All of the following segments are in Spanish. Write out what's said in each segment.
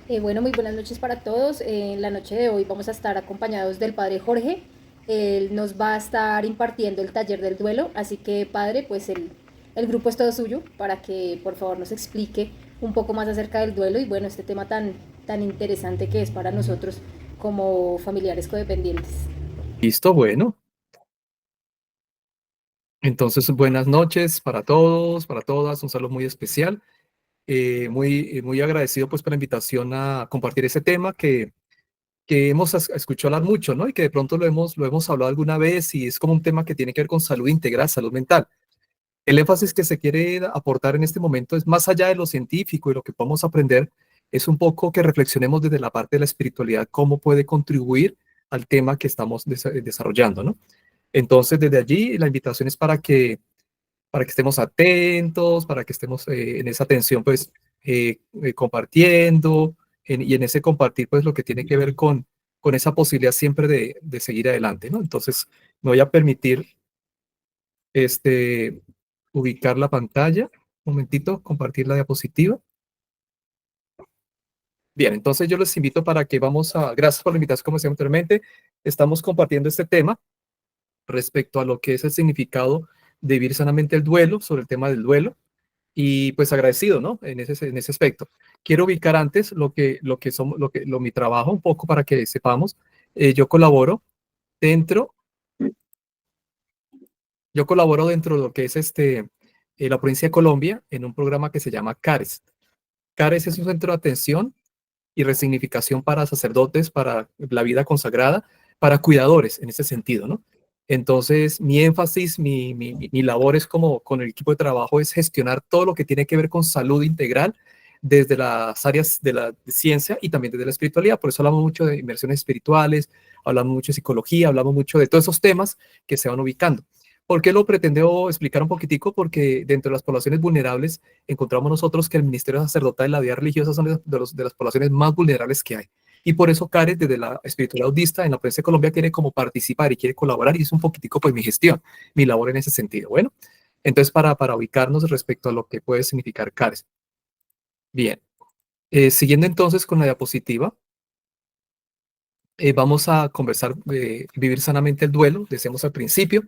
Bueno, muy buenas noches para todos. En la noche de hoy vamos a estar acompañados del padre Jorge. Él nos va a estar impartiendo el taller del duelo, así que padre, pues el grupo es todo suyo para que por favor nos explique un poco más acerca del duelo y bueno, este tema tan interesante que es para nosotros como familiares codependientes. Listo, bueno. Entonces, buenas noches para todos, para todas. Un saludo muy especial. Muy agradecido pues por la invitación a compartir ese tema que hemos escuchado hablar mucho, ¿no? Y que de pronto lo hemos hablado alguna vez y es como un tema que tiene que ver con salud integral, salud mental. El énfasis que se quiere aportar en este momento es más allá de lo científico y lo que podemos aprender, es un poco que reflexionemos desde la parte de la espiritualidad, cómo puede contribuir al tema que estamos desarrollando, ¿no? Entonces, desde allí, la invitación es para que estemos atentos, para que estemos en esa atención, pues, compartiendo, y en ese compartir, pues, lo que tiene que ver con esa posibilidad siempre de seguir adelante, ¿no? Entonces, me voy a permitir este, ubicar la pantalla, un momentito, compartir la diapositiva. Bien, entonces yo les invito para que gracias por la invitación, como decía anteriormente, estamos compartiendo este tema respecto a lo que es el significado de vivir sanamente el duelo, sobre el tema del duelo, y pues agradecido, ¿no? En ese aspecto. Quiero ubicar antes lo que somos, mi trabajo un poco para que sepamos. Yo colaboro dentro, yo colaboro dentro de lo que es la provincia de Colombia en un programa que se llama CARES. CARES es un centro de atención y resignificación para sacerdotes, para la vida consagrada, para cuidadores en ese sentido, ¿no? Entonces, mi énfasis, mi labor es como con el equipo de trabajo es gestionar todo lo que tiene que ver con salud integral desde las áreas de la ciencia y también desde la espiritualidad. Por eso hablamos mucho de inversiones espirituales, hablamos mucho de psicología, hablamos mucho de todos esos temas que se van ubicando. ¿Por qué lo pretendo explicar un poquitico? Porque dentro de las poblaciones vulnerables encontramos nosotros que el ministerio sacerdotal y la vida religiosa son de las poblaciones más vulnerables que hay. Y por eso CARES, desde la espiritualidad audista en la provincia de Colombia, quiere como participar y quiere colaborar y es un poquitico pues mi gestión, mi labor en ese sentido. Bueno, entonces para ubicarnos respecto a lo que puede significar CARES. Bien, siguiendo entonces con la diapositiva, vamos a conversar, vivir sanamente el duelo, decíamos al principio.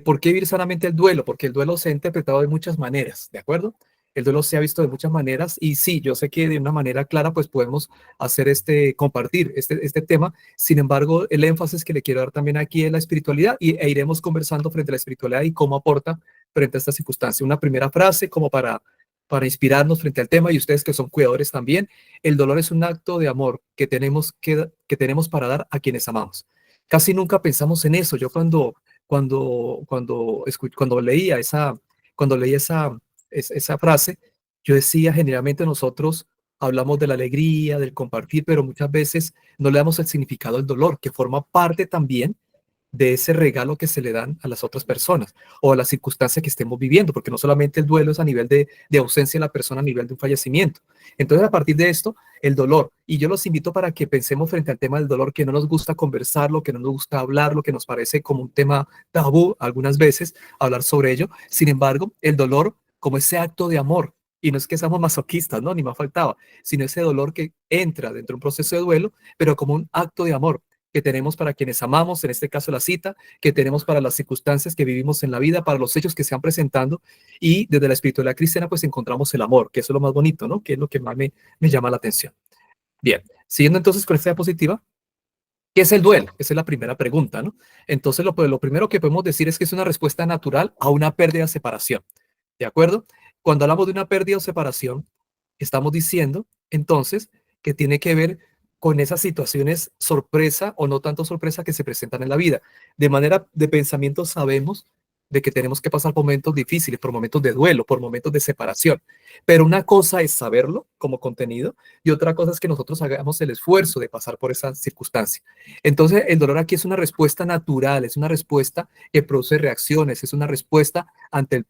¿Por qué vivir sanamente el duelo? Porque el duelo se ha interpretado de muchas maneras, ¿de acuerdo? El duelo se ha visto de muchas maneras y sí, yo sé que de una manera clara pues podemos hacer compartir este tema. Sin embargo, el énfasis que le quiero dar también aquí es la espiritualidad e iremos conversando frente a la espiritualidad y cómo aporta frente a esta circunstancia. Una primera frase como para inspirarnos frente al tema y ustedes que son cuidadores también, el dolor es un acto de amor que tenemos para dar a quienes amamos. Casi nunca pensamos en eso. Yo cuando leía esa frase, yo decía, generalmente nosotros hablamos de la alegría, del compartir, pero muchas veces no le damos el significado al dolor, que forma parte también de ese regalo que se le dan a las otras personas o a la circunstancia que estemos viviendo, porque no solamente el duelo es a nivel de ausencia de la persona, a nivel de un fallecimiento. Entonces, a partir de esto, el dolor. Y yo los invito para que pensemos frente al tema del dolor, que no nos gusta conversarlo, que no nos gusta hablarlo, que nos parece como un tema tabú algunas veces hablar sobre ello. Sin embargo, el dolor como ese acto de amor. Y no es que seamos masoquistas, ¿no? Ni más faltaba, sino ese dolor que entra dentro de un proceso de duelo, pero como un acto de amor que tenemos para quienes amamos, en este caso la cita, que tenemos para las circunstancias que vivimos en la vida, para los hechos que se van presentando, y desde la espiritualidad cristiana pues encontramos el amor, que eso es lo más bonito, ¿no? Que es lo que más me llama la atención. Bien, siguiendo entonces con esta diapositiva, ¿qué es el duelo? Esa es la primera pregunta, ¿no? Entonces lo primero que podemos decir es que es una respuesta natural a una pérdida o separación, ¿de acuerdo? Cuando hablamos de una pérdida o separación, estamos diciendo entonces que tiene que ver con esas situaciones sorpresa o no tanto sorpresa que se presentan en la vida. De manera de pensamiento sabemos de que tenemos que pasar por momentos difíciles, por momentos de duelo, por momentos de separación. Pero una cosa es saberlo como contenido y otra cosa es que nosotros hagamos el esfuerzo de pasar por esa circunstancia. Entonces, el dolor aquí es una respuesta natural, es una respuesta que produce reacciones, es una respuesta ante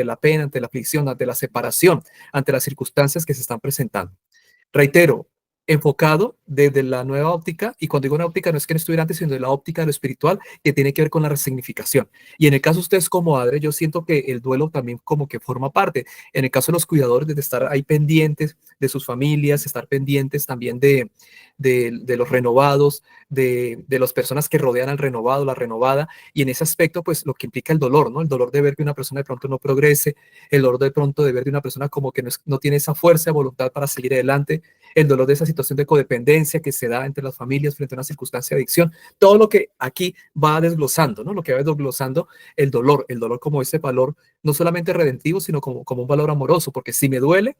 la pena, ante la aflicción, ante la separación, ante las circunstancias que se están presentando. Reitero, enfocado desde la nueva óptica, y cuando digo una óptica no es que no estuviera antes, sino de la óptica de lo espiritual, que tiene que ver con la resignificación. Y en el caso de ustedes como madre, yo siento que el duelo también como que forma parte. En el caso de los cuidadores, de estar ahí pendientes de sus familias, estar pendientes también de los renovados, de las personas que rodean al renovado, la renovada, y en ese aspecto, pues lo que implica el dolor, ¿no? El dolor de ver que una persona de pronto no progrese, el dolor de pronto de ver de una persona como que no tiene esa fuerza de voluntad para seguir adelante, el dolor de esa situación de codependencia que se da entre las familias frente a una circunstancia de adicción, todo lo que aquí va desglosando, ¿no? Lo que va desglosando el dolor como ese valor no solamente redentivo, sino como un valor amoroso, porque si me duele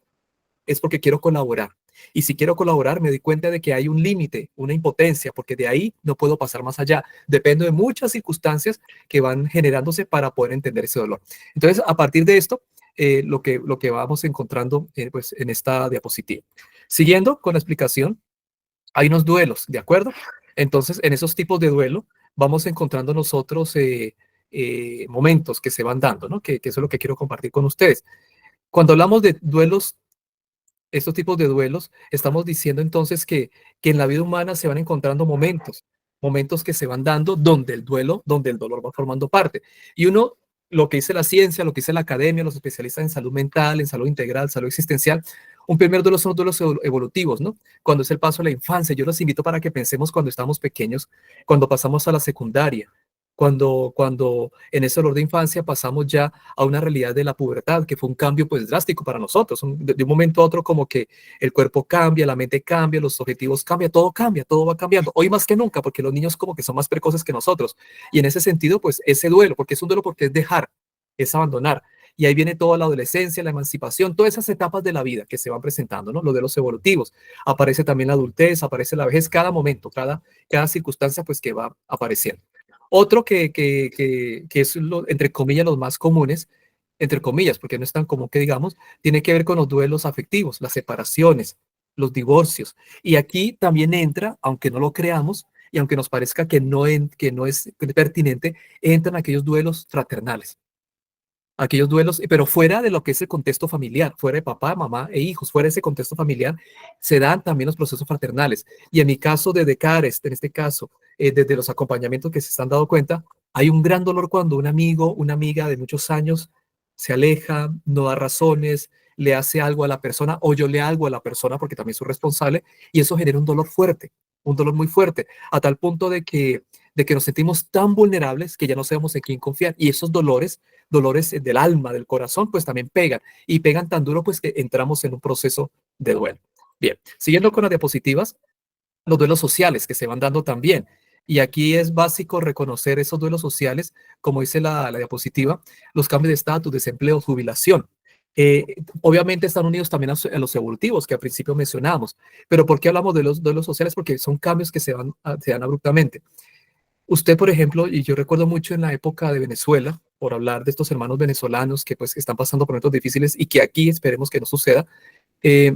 es porque quiero colaborar. Y si quiero colaborar, me doy cuenta de que hay un límite, una impotencia, porque de ahí no puedo pasar más allá. Dependo de muchas circunstancias que van generándose para poder entender ese dolor. Entonces, a partir de esto, lo que vamos encontrando pues, en esta diapositiva. Siguiendo con la explicación, hay unos duelos, ¿de acuerdo? Entonces, en esos tipos de duelo, vamos encontrando nosotros momentos que se van dando, ¿no? Que eso es lo que quiero compartir con ustedes. Cuando hablamos de duelos, estos tipos de duelos, estamos diciendo entonces que en la vida humana se van encontrando momentos que se van dando donde el dolor va formando parte. Y uno, lo que dice la ciencia, lo que dice la academia, los especialistas en salud mental, en salud integral, salud existencial, un primer duelo son los duelos evolutivos, ¿no? Cuando es el paso a la infancia. Yo los invito para que pensemos cuando estamos pequeños, cuando pasamos a la secundaria, cuando en ese dolor de infancia pasamos ya a una realidad de la pubertad, que fue un cambio pues drástico para nosotros, de un momento a otro como que el cuerpo cambia, la mente cambia, los objetivos cambian, todo va cambiando, hoy más que nunca, porque los niños como que son más precoces que nosotros, y en ese sentido pues ese duelo, porque es un duelo porque es dejar, es abandonar, y ahí viene toda la adolescencia, la emancipación, todas esas etapas de la vida que se van presentando, ¿no? Los de los evolutivos, aparece también la adultez, aparece la vejez, cada momento, cada circunstancia pues que va apareciendo. Otro que es, entre comillas, los más comunes, entre comillas, porque no es tan común que digamos, tiene que ver con los duelos afectivos, las separaciones, los divorcios. Y aquí también entra, aunque no lo creamos, y aunque nos parezca que no es pertinente, entran aquellos duelos fraternales, aquellos duelos, pero fuera de lo que es el contexto familiar, fuera de papá, mamá e hijos, fuera de ese contexto familiar, se dan también los procesos fraternales. Y en mi caso de Decares, en este caso, desde los acompañamientos que se están dando cuenta, hay un gran dolor cuando un amigo, una amiga de muchos años se aleja, no da razones, le hace algo a la persona o yo le hago algo a la persona porque también soy responsable y eso genera un dolor fuerte, un dolor muy fuerte, a tal punto de que nos sentimos tan vulnerables que ya no sabemos en quién confiar y esos dolores del alma, del corazón, pues también pegan y pegan tan duro pues que entramos en un proceso de duelo. Bien, siguiendo con las diapositivas, los duelos sociales que se van dando también. Y aquí es básico reconocer esos duelos sociales, como dice la diapositiva, los cambios de estatus, desempleo, jubilación. Obviamente están unidos también a los evolutivos que al principio mencionamos, pero ¿por qué hablamos de los duelos sociales? Porque son cambios que se dan abruptamente. Usted, por ejemplo, y yo recuerdo mucho en la época de Venezuela, por hablar de estos hermanos venezolanos que pues están pasando por momentos difíciles y que aquí esperemos que no suceda, eh,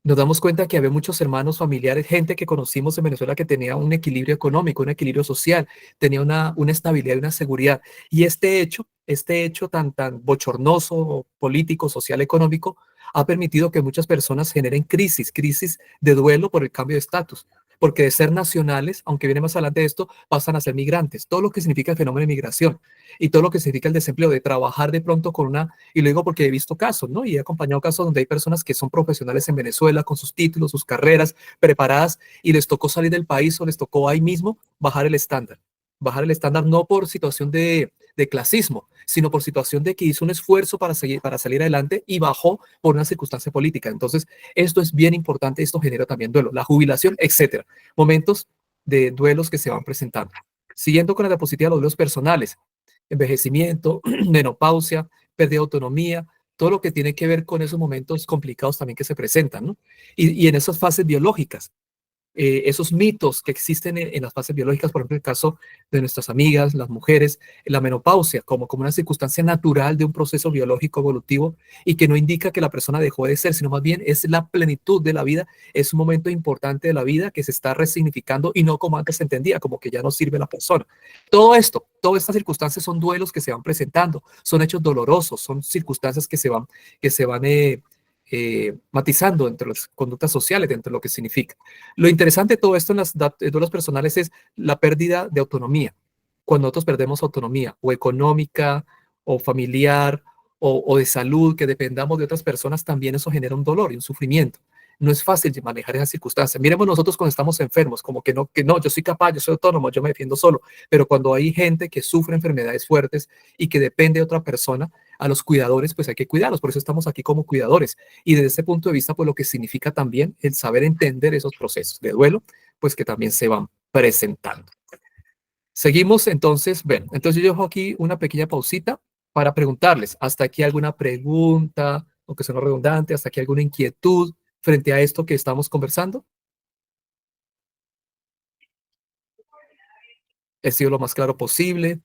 nos damos cuenta que había muchos hermanos familiares, gente que conocimos en Venezuela que tenía un equilibrio económico, un equilibrio social, tenía una estabilidad y una seguridad. Y este hecho tan bochornoso, político, social, económico, ha permitido que muchas personas generen crisis de duelo por el cambio de estatus. Porque de ser nacionales, aunque viene más adelante de esto, pasan a ser migrantes. Todo lo que significa el fenómeno de migración y todo lo que significa el desempleo, de trabajar de pronto con una, y lo digo porque he visto casos, ¿no? Y he acompañado casos donde hay personas que son profesionales en Venezuela con sus títulos, sus carreras preparadas y les tocó salir del país o les tocó ahí mismo bajar el estándar. Bajar el estándar no por situación de clasismo, sino por situación de que hizo un esfuerzo para salir adelante y bajó por una circunstancia política. Entonces, esto es bien importante, esto genera también duelo, la jubilación, etcétera. Momentos de duelos que se van presentando. Siguiendo con la diapositiva, los duelos personales, envejecimiento, menopausia, pérdida de autonomía, todo lo que tiene que ver con esos momentos complicados también que se presentan, ¿no? Y en esas fases biológicas, esos mitos que existen en las fases biológicas, por ejemplo, en el caso de nuestras amigas, las mujeres, la menopausia, como una circunstancia natural de un proceso biológico evolutivo y que no indica que la persona dejó de ser, sino más bien es la plenitud de la vida, es un momento importante de la vida que se está resignificando y no como antes se entendía, como que ya no sirve la persona. Todo esto, todas estas circunstancias son duelos que se van presentando, son hechos dolorosos, son circunstancias que se van matizando entre las conductas sociales, dentro de lo que significa. Lo interesante de todo esto en las duelos personales es la pérdida de autonomía. Cuando nosotros perdemos autonomía, o económica, o familiar, o de salud, que dependamos de otras personas, también eso genera un dolor y un sufrimiento. No es fácil manejar esas circunstancias. Miremos nosotros cuando estamos enfermos, como que no, yo soy capaz, yo soy autónomo, yo me defiendo solo. Pero cuando hay gente que sufre enfermedades fuertes y que depende de otra persona, a los cuidadores, pues hay que cuidarlos. Por eso estamos aquí como cuidadores. Y desde ese punto de vista, pues lo que significa también el saber entender esos procesos de duelo, pues que también se van presentando. Seguimos entonces, bueno, entonces yo dejo aquí una pequeña pausita para preguntarles, ¿hasta aquí alguna pregunta, aunque sea no redundante, hasta aquí alguna inquietud frente a esto que estamos conversando? ¿He sido lo más claro posible?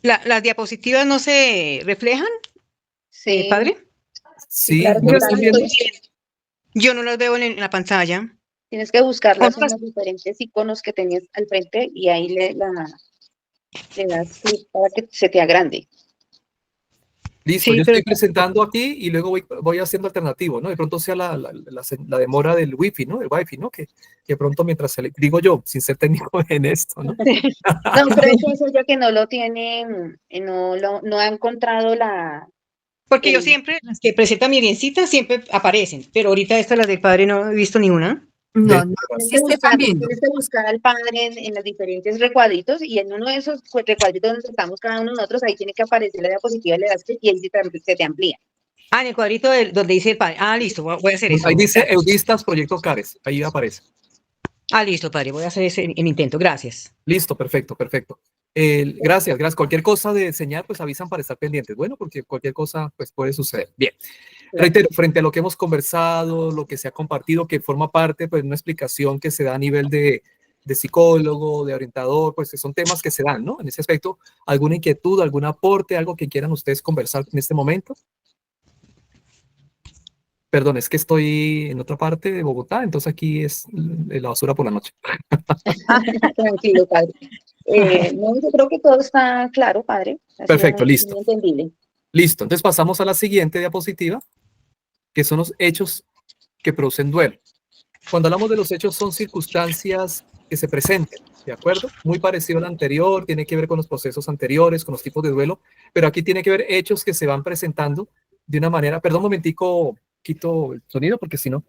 ¿Las diapositivas no se reflejan, Sí, padre? Sí, claro, ¿no lo están viendo? Yo no las veo en la pantalla. tienes que buscarlas en Otras- los diferentes iconos que tenías al frente y ahí le das clic para que se te agrande. Listo, Sí, yo pero estoy presentando aquí y luego voy haciendo alternativo, ¿no? De pronto sea la demora del wifi, ¿no? El wifi, ¿no? Que de pronto mientras digo yo, sin ser técnico en esto, ¿no? No, creo que eso ya que no lo tienen, no ha encontrado porque yo siempre, las que presenta mi biencita siempre aparecen, pero ahorita estas, las del padre, no he visto ni una. No, De- sí es que están viendo. tienes que buscar al padre en los diferentes recuadritos y en uno de esos recuadritos donde estamos cada uno de nosotros, ahí tiene que aparecer la diapositiva, le das clic y ahí se te amplía. Ah, en el cuadrito donde dice el padre. Ah, listo, voy a hacer eso. Ahí dice Eudistas Proyecto Cares, ahí aparece. Ah, listo, padre, voy a hacer ese el intento. Gracias. Listo, perfecto, perfecto. Gracias. Cualquier cosa de señal, pues avisan para estar pendientes. Bueno, porque cualquier cosa, pues puede suceder. Bien. Reitero, frente a lo que hemos conversado, lo que se ha compartido, que forma parte, pues, de una explicación que se da a nivel de psicólogo, de orientador, pues son temas que se dan, ¿no? En ese aspecto, ¿alguna inquietud, algún aporte, algo que quieran ustedes conversar en este momento? Perdón, es que estoy en otra parte de Bogotá, entonces aquí es la basura por la noche. Tranquilo, padre. No, yo creo que todo está claro, padre. Ha sido Perfecto, muy listo. entendible. Listo, entonces pasamos a la siguiente diapositiva, que son los hechos que producen duelo. Cuando hablamos de los hechos, son circunstancias que se presenten, ¿de acuerdo? Muy parecido al anterior, tiene que ver con los procesos anteriores, con los tipos de duelo, pero aquí tiene que ver hechos que se van presentando de una manera. Perdón un momentico, quito el sonido porque si no.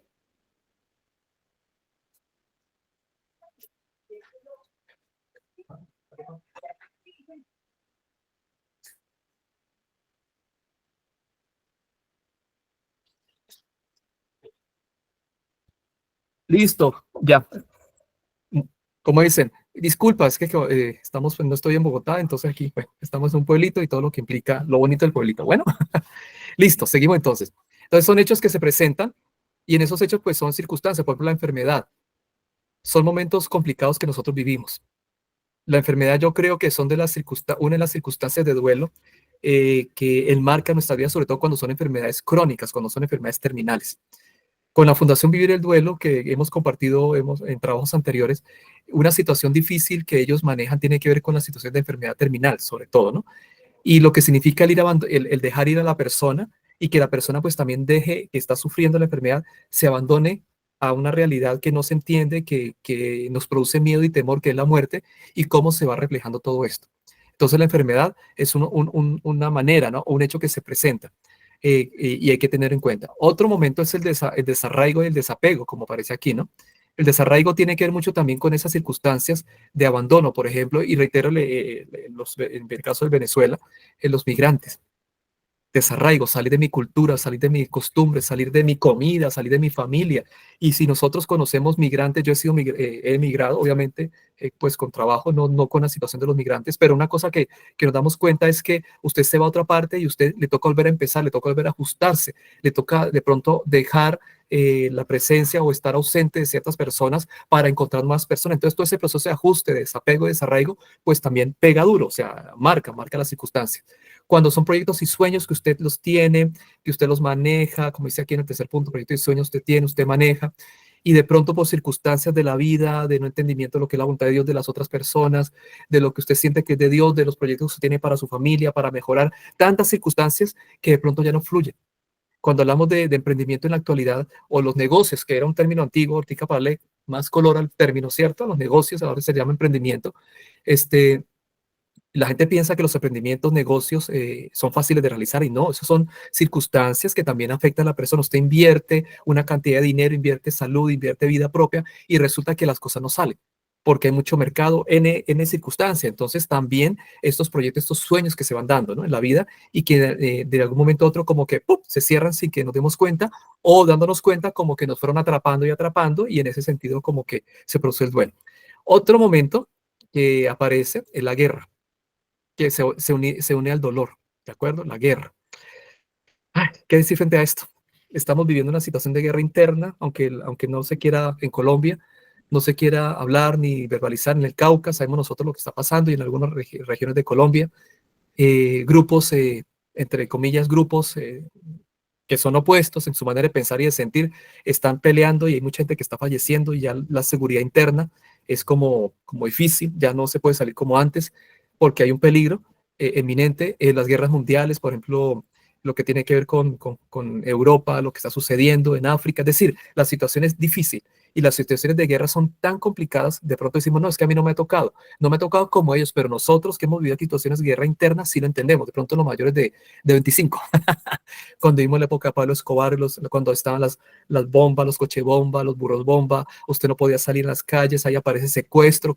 Listo, ya. Como dicen, disculpa, es que estamos, no estoy en Bogotá, entonces aquí bueno, estamos en un pueblito y todo lo que implica lo bonito del pueblito. Bueno, listo, seguimos entonces. Entonces son hechos que se presentan y en esos hechos pues son circunstancias, por ejemplo la enfermedad. Son momentos complicados que nosotros vivimos. La enfermedad yo creo que son una de las circunstancias de duelo que enmarca nuestra vida, sobre todo cuando son enfermedades crónicas, cuando son enfermedades terminales. Con la Fundación Vivir el Duelo, que hemos compartido en trabajos anteriores, una situación difícil que ellos manejan tiene que ver con la situación de enfermedad terminal, sobre todo, ¿no? Y lo que significa el dejar ir a la persona y que la persona pues también deje, que está sufriendo la enfermedad, se abandone a una realidad que no se entiende, que nos produce miedo y temor, que es la muerte, y cómo se va reflejando todo esto. Entonces la enfermedad es una manera, ¿no? Un hecho que se presenta. Y hay que tener en cuenta. Otro momento es el desarraigo y el desapego, como aparece aquí, ¿no? El desarraigo tiene que ver mucho también con esas circunstancias de abandono, por ejemplo, y reitero en el caso de Venezuela, en los migrantes. Desarraigo, salir de mi cultura, salir de mis costumbres, salir de mi comida, salir de mi familia. Y si nosotros conocemos migrantes, yo he emigrado, obviamente, pues con trabajo, no con la situación de los migrantes, pero una cosa que nos damos cuenta es que usted se va a otra parte y usted le toca volver a empezar, le toca volver a ajustarse, le toca de pronto dejar la presencia o estar ausente de ciertas personas para encontrar más personas. Entonces, todo ese proceso de ajuste, de desapego, de desarraigo, pues también pega duro, o sea, marca las circunstancias. Cuando son proyectos y sueños que usted los tiene, que usted los maneja, como dice aquí en el tercer punto, proyectos y sueños usted tiene, usted maneja, y de pronto por circunstancias de la vida, de no entendimiento de lo que es la voluntad de Dios de las otras personas, de lo que usted siente que es de Dios, de los proyectos que usted tiene para su familia, para mejorar, tantas circunstancias que de pronto ya no fluyen. cuando hablamos de emprendimiento en la actualidad, o los negocios, que era un término antiguo, ahorita para darle más color al término, ¿cierto? Los negocios ahora se llama emprendimiento. Este, la gente piensa que los emprendimientos, negocios son fáciles de realizar y no, esas son circunstancias que también afectan a la persona. Usted invierte una cantidad de dinero, invierte salud, invierte vida propia y resulta que las cosas no salen porque hay mucho mercado en circunstancia. Entonces también estos proyectos, estos sueños que se van dando, ¿no?, en la vida y que de algún momento a otro como que ¡pum!, se cierran sin que nos demos cuenta o dándonos cuenta como que nos fueron atrapando y en ese sentido como que se produce el duelo. Otro momento que aparece es la guerra que se une al dolor, ¿de acuerdo? La guerra. Ay, ¿qué decir frente a esto? Estamos viviendo una situación de guerra interna, aunque no se quiera en Colombia, no se quiera hablar ni verbalizar en el Cauca, sabemos nosotros lo que está pasando y en algunas regiones de Colombia, grupos, entre comillas, grupos que son opuestos en su manera de pensar y de sentir, están peleando y hay mucha gente que está falleciendo y ya la seguridad interna es como difícil, ya no se puede salir como antes porque hay un peligro eminente. Las guerras mundiales, por ejemplo, lo que tiene que ver con Europa, lo que está sucediendo en África, es decir, la situación es difícil y las situaciones de guerra son tan complicadas, de pronto decimos, no, es que a mí no me ha tocado como ellos, pero nosotros que hemos vivido situaciones de guerra interna sí lo entendemos, de pronto los mayores de 25, cuando vimos la época de Pablo Escobar, cuando estaban las bombas, los cochebombas, los burros bomba, usted no podía salir en las calles, ahí aparece secuestro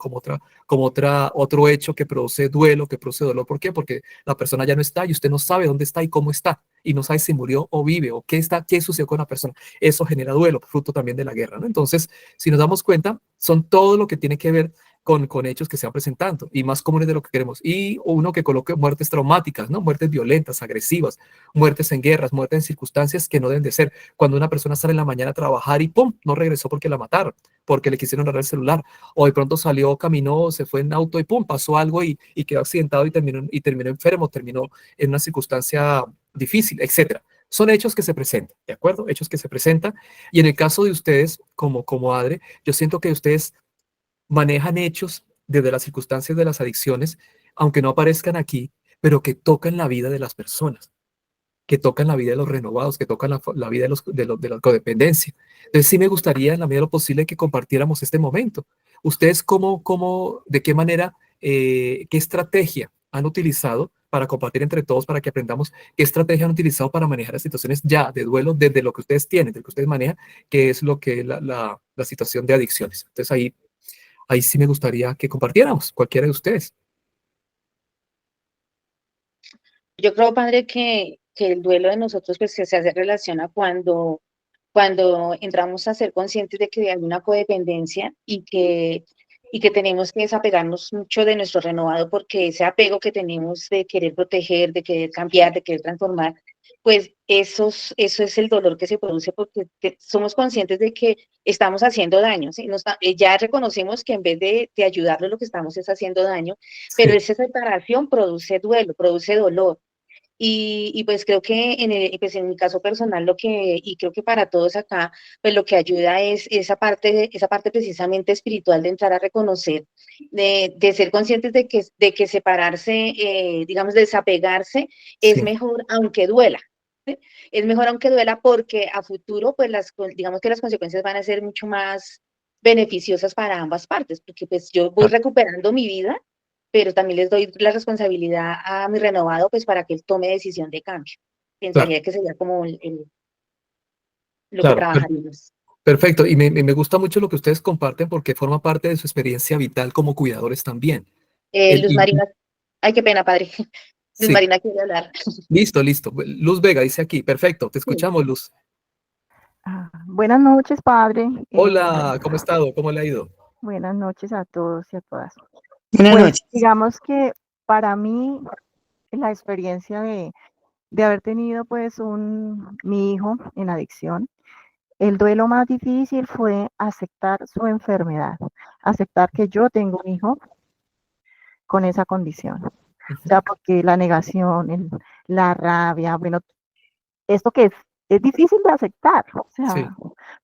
otro hecho que produce duelo, que produce dolor. ¿Por qué? Porque la persona ya no está y usted no sabe dónde está y cómo está, y no sabe si murió o vive, o qué sucedió con la persona. Eso genera duelo, fruto también de la guerra, ¿no? Entonces, si nos damos cuenta, son todo lo que tiene que ver con hechos que se van presentando y más comunes de lo que queremos. Y uno que coloque muertes traumáticas, ¿no? Muertes violentas, agresivas, muertes en guerras, muertes en circunstancias que no deben de ser. Cuando una persona sale en la mañana a trabajar y ¡pum!, no regresó porque la mataron, porque le quisieron agarrar el celular, o de pronto salió, caminó, se fue en auto y ¡pum!, pasó algo y quedó accidentado y terminó enfermo, terminó en una circunstancia difícil, etcétera. Son hechos que se presentan, ¿de acuerdo? Hechos que se presentan. Y en el caso de ustedes, como ADRE, yo siento que ustedes manejan hechos desde las circunstancias de las adicciones, aunque no aparezcan aquí, pero que tocan la vida de las personas, que tocan la vida de los renovados, que tocan la vida de la codependencia. Entonces sí me gustaría, en la medida de lo posible, que compartiéramos este momento. Ustedes, de qué manera, qué estrategia han utilizado para compartir entre todos, para que aprendamos qué estrategia han utilizado para manejar las situaciones ya de duelo desde lo que ustedes tienen, desde lo que ustedes manejan, que es lo que es la situación de adicciones. Entonces ahí sí me gustaría que compartiéramos, cualquiera de ustedes. Yo creo, padre, que el duelo de nosotros pues que se hace relaciona cuando entramos a ser conscientes de que hay una codependencia y que tenemos que desapegarnos mucho de nuestro renovado porque ese apego que tenemos de querer proteger, de querer cambiar, de querer transformar, pues eso es el dolor que se produce porque somos conscientes de que estamos haciendo daño, ¿sí? Ya reconocemos que en vez de ayudarlo lo que estamos es haciendo daño, pero Sí, esa separación produce duelo, produce dolor. Pues creo que pues en mi caso personal y creo que para todos acá, pues lo que ayuda es esa parte precisamente espiritual de entrar a reconocer, de ser conscientes de que separarse, digamos, desapegarse es sí, mejor aunque duela. ¿Sí? Es mejor aunque duela porque a futuro, pues digamos que las consecuencias van a ser mucho más beneficiosas para ambas partes, porque pues yo voy claro, recuperando mi vida pero también les doy la responsabilidad a mi renovado, pues para que él tome decisión de cambio. claro, Pensaría que sería como lo que claro. trabajaríamos. Perfecto. Y me gusta mucho lo que ustedes comparten porque forma parte de su experiencia vital como cuidadores también. Luz Marina, ay, qué pena, padre. Luz Sí, Marina quiere hablar. listo, listo. Luz Vega dice aquí, perfecto, te Sí. escuchamos, Luz. Buenas noches, padre. Hola, ¿cómo ha estado? ¿Cómo le ha ido? Buenas noches a todos y a todas. Buenas Pues noches. digamos que para mí la experiencia de haber tenido pues mi hijo en adicción, el duelo más difícil fue aceptar su enfermedad, aceptar que yo tengo un hijo con esa condición. O sea, porque la negación, la rabia, bueno, esto que es difícil de aceptar, o Sí. sea,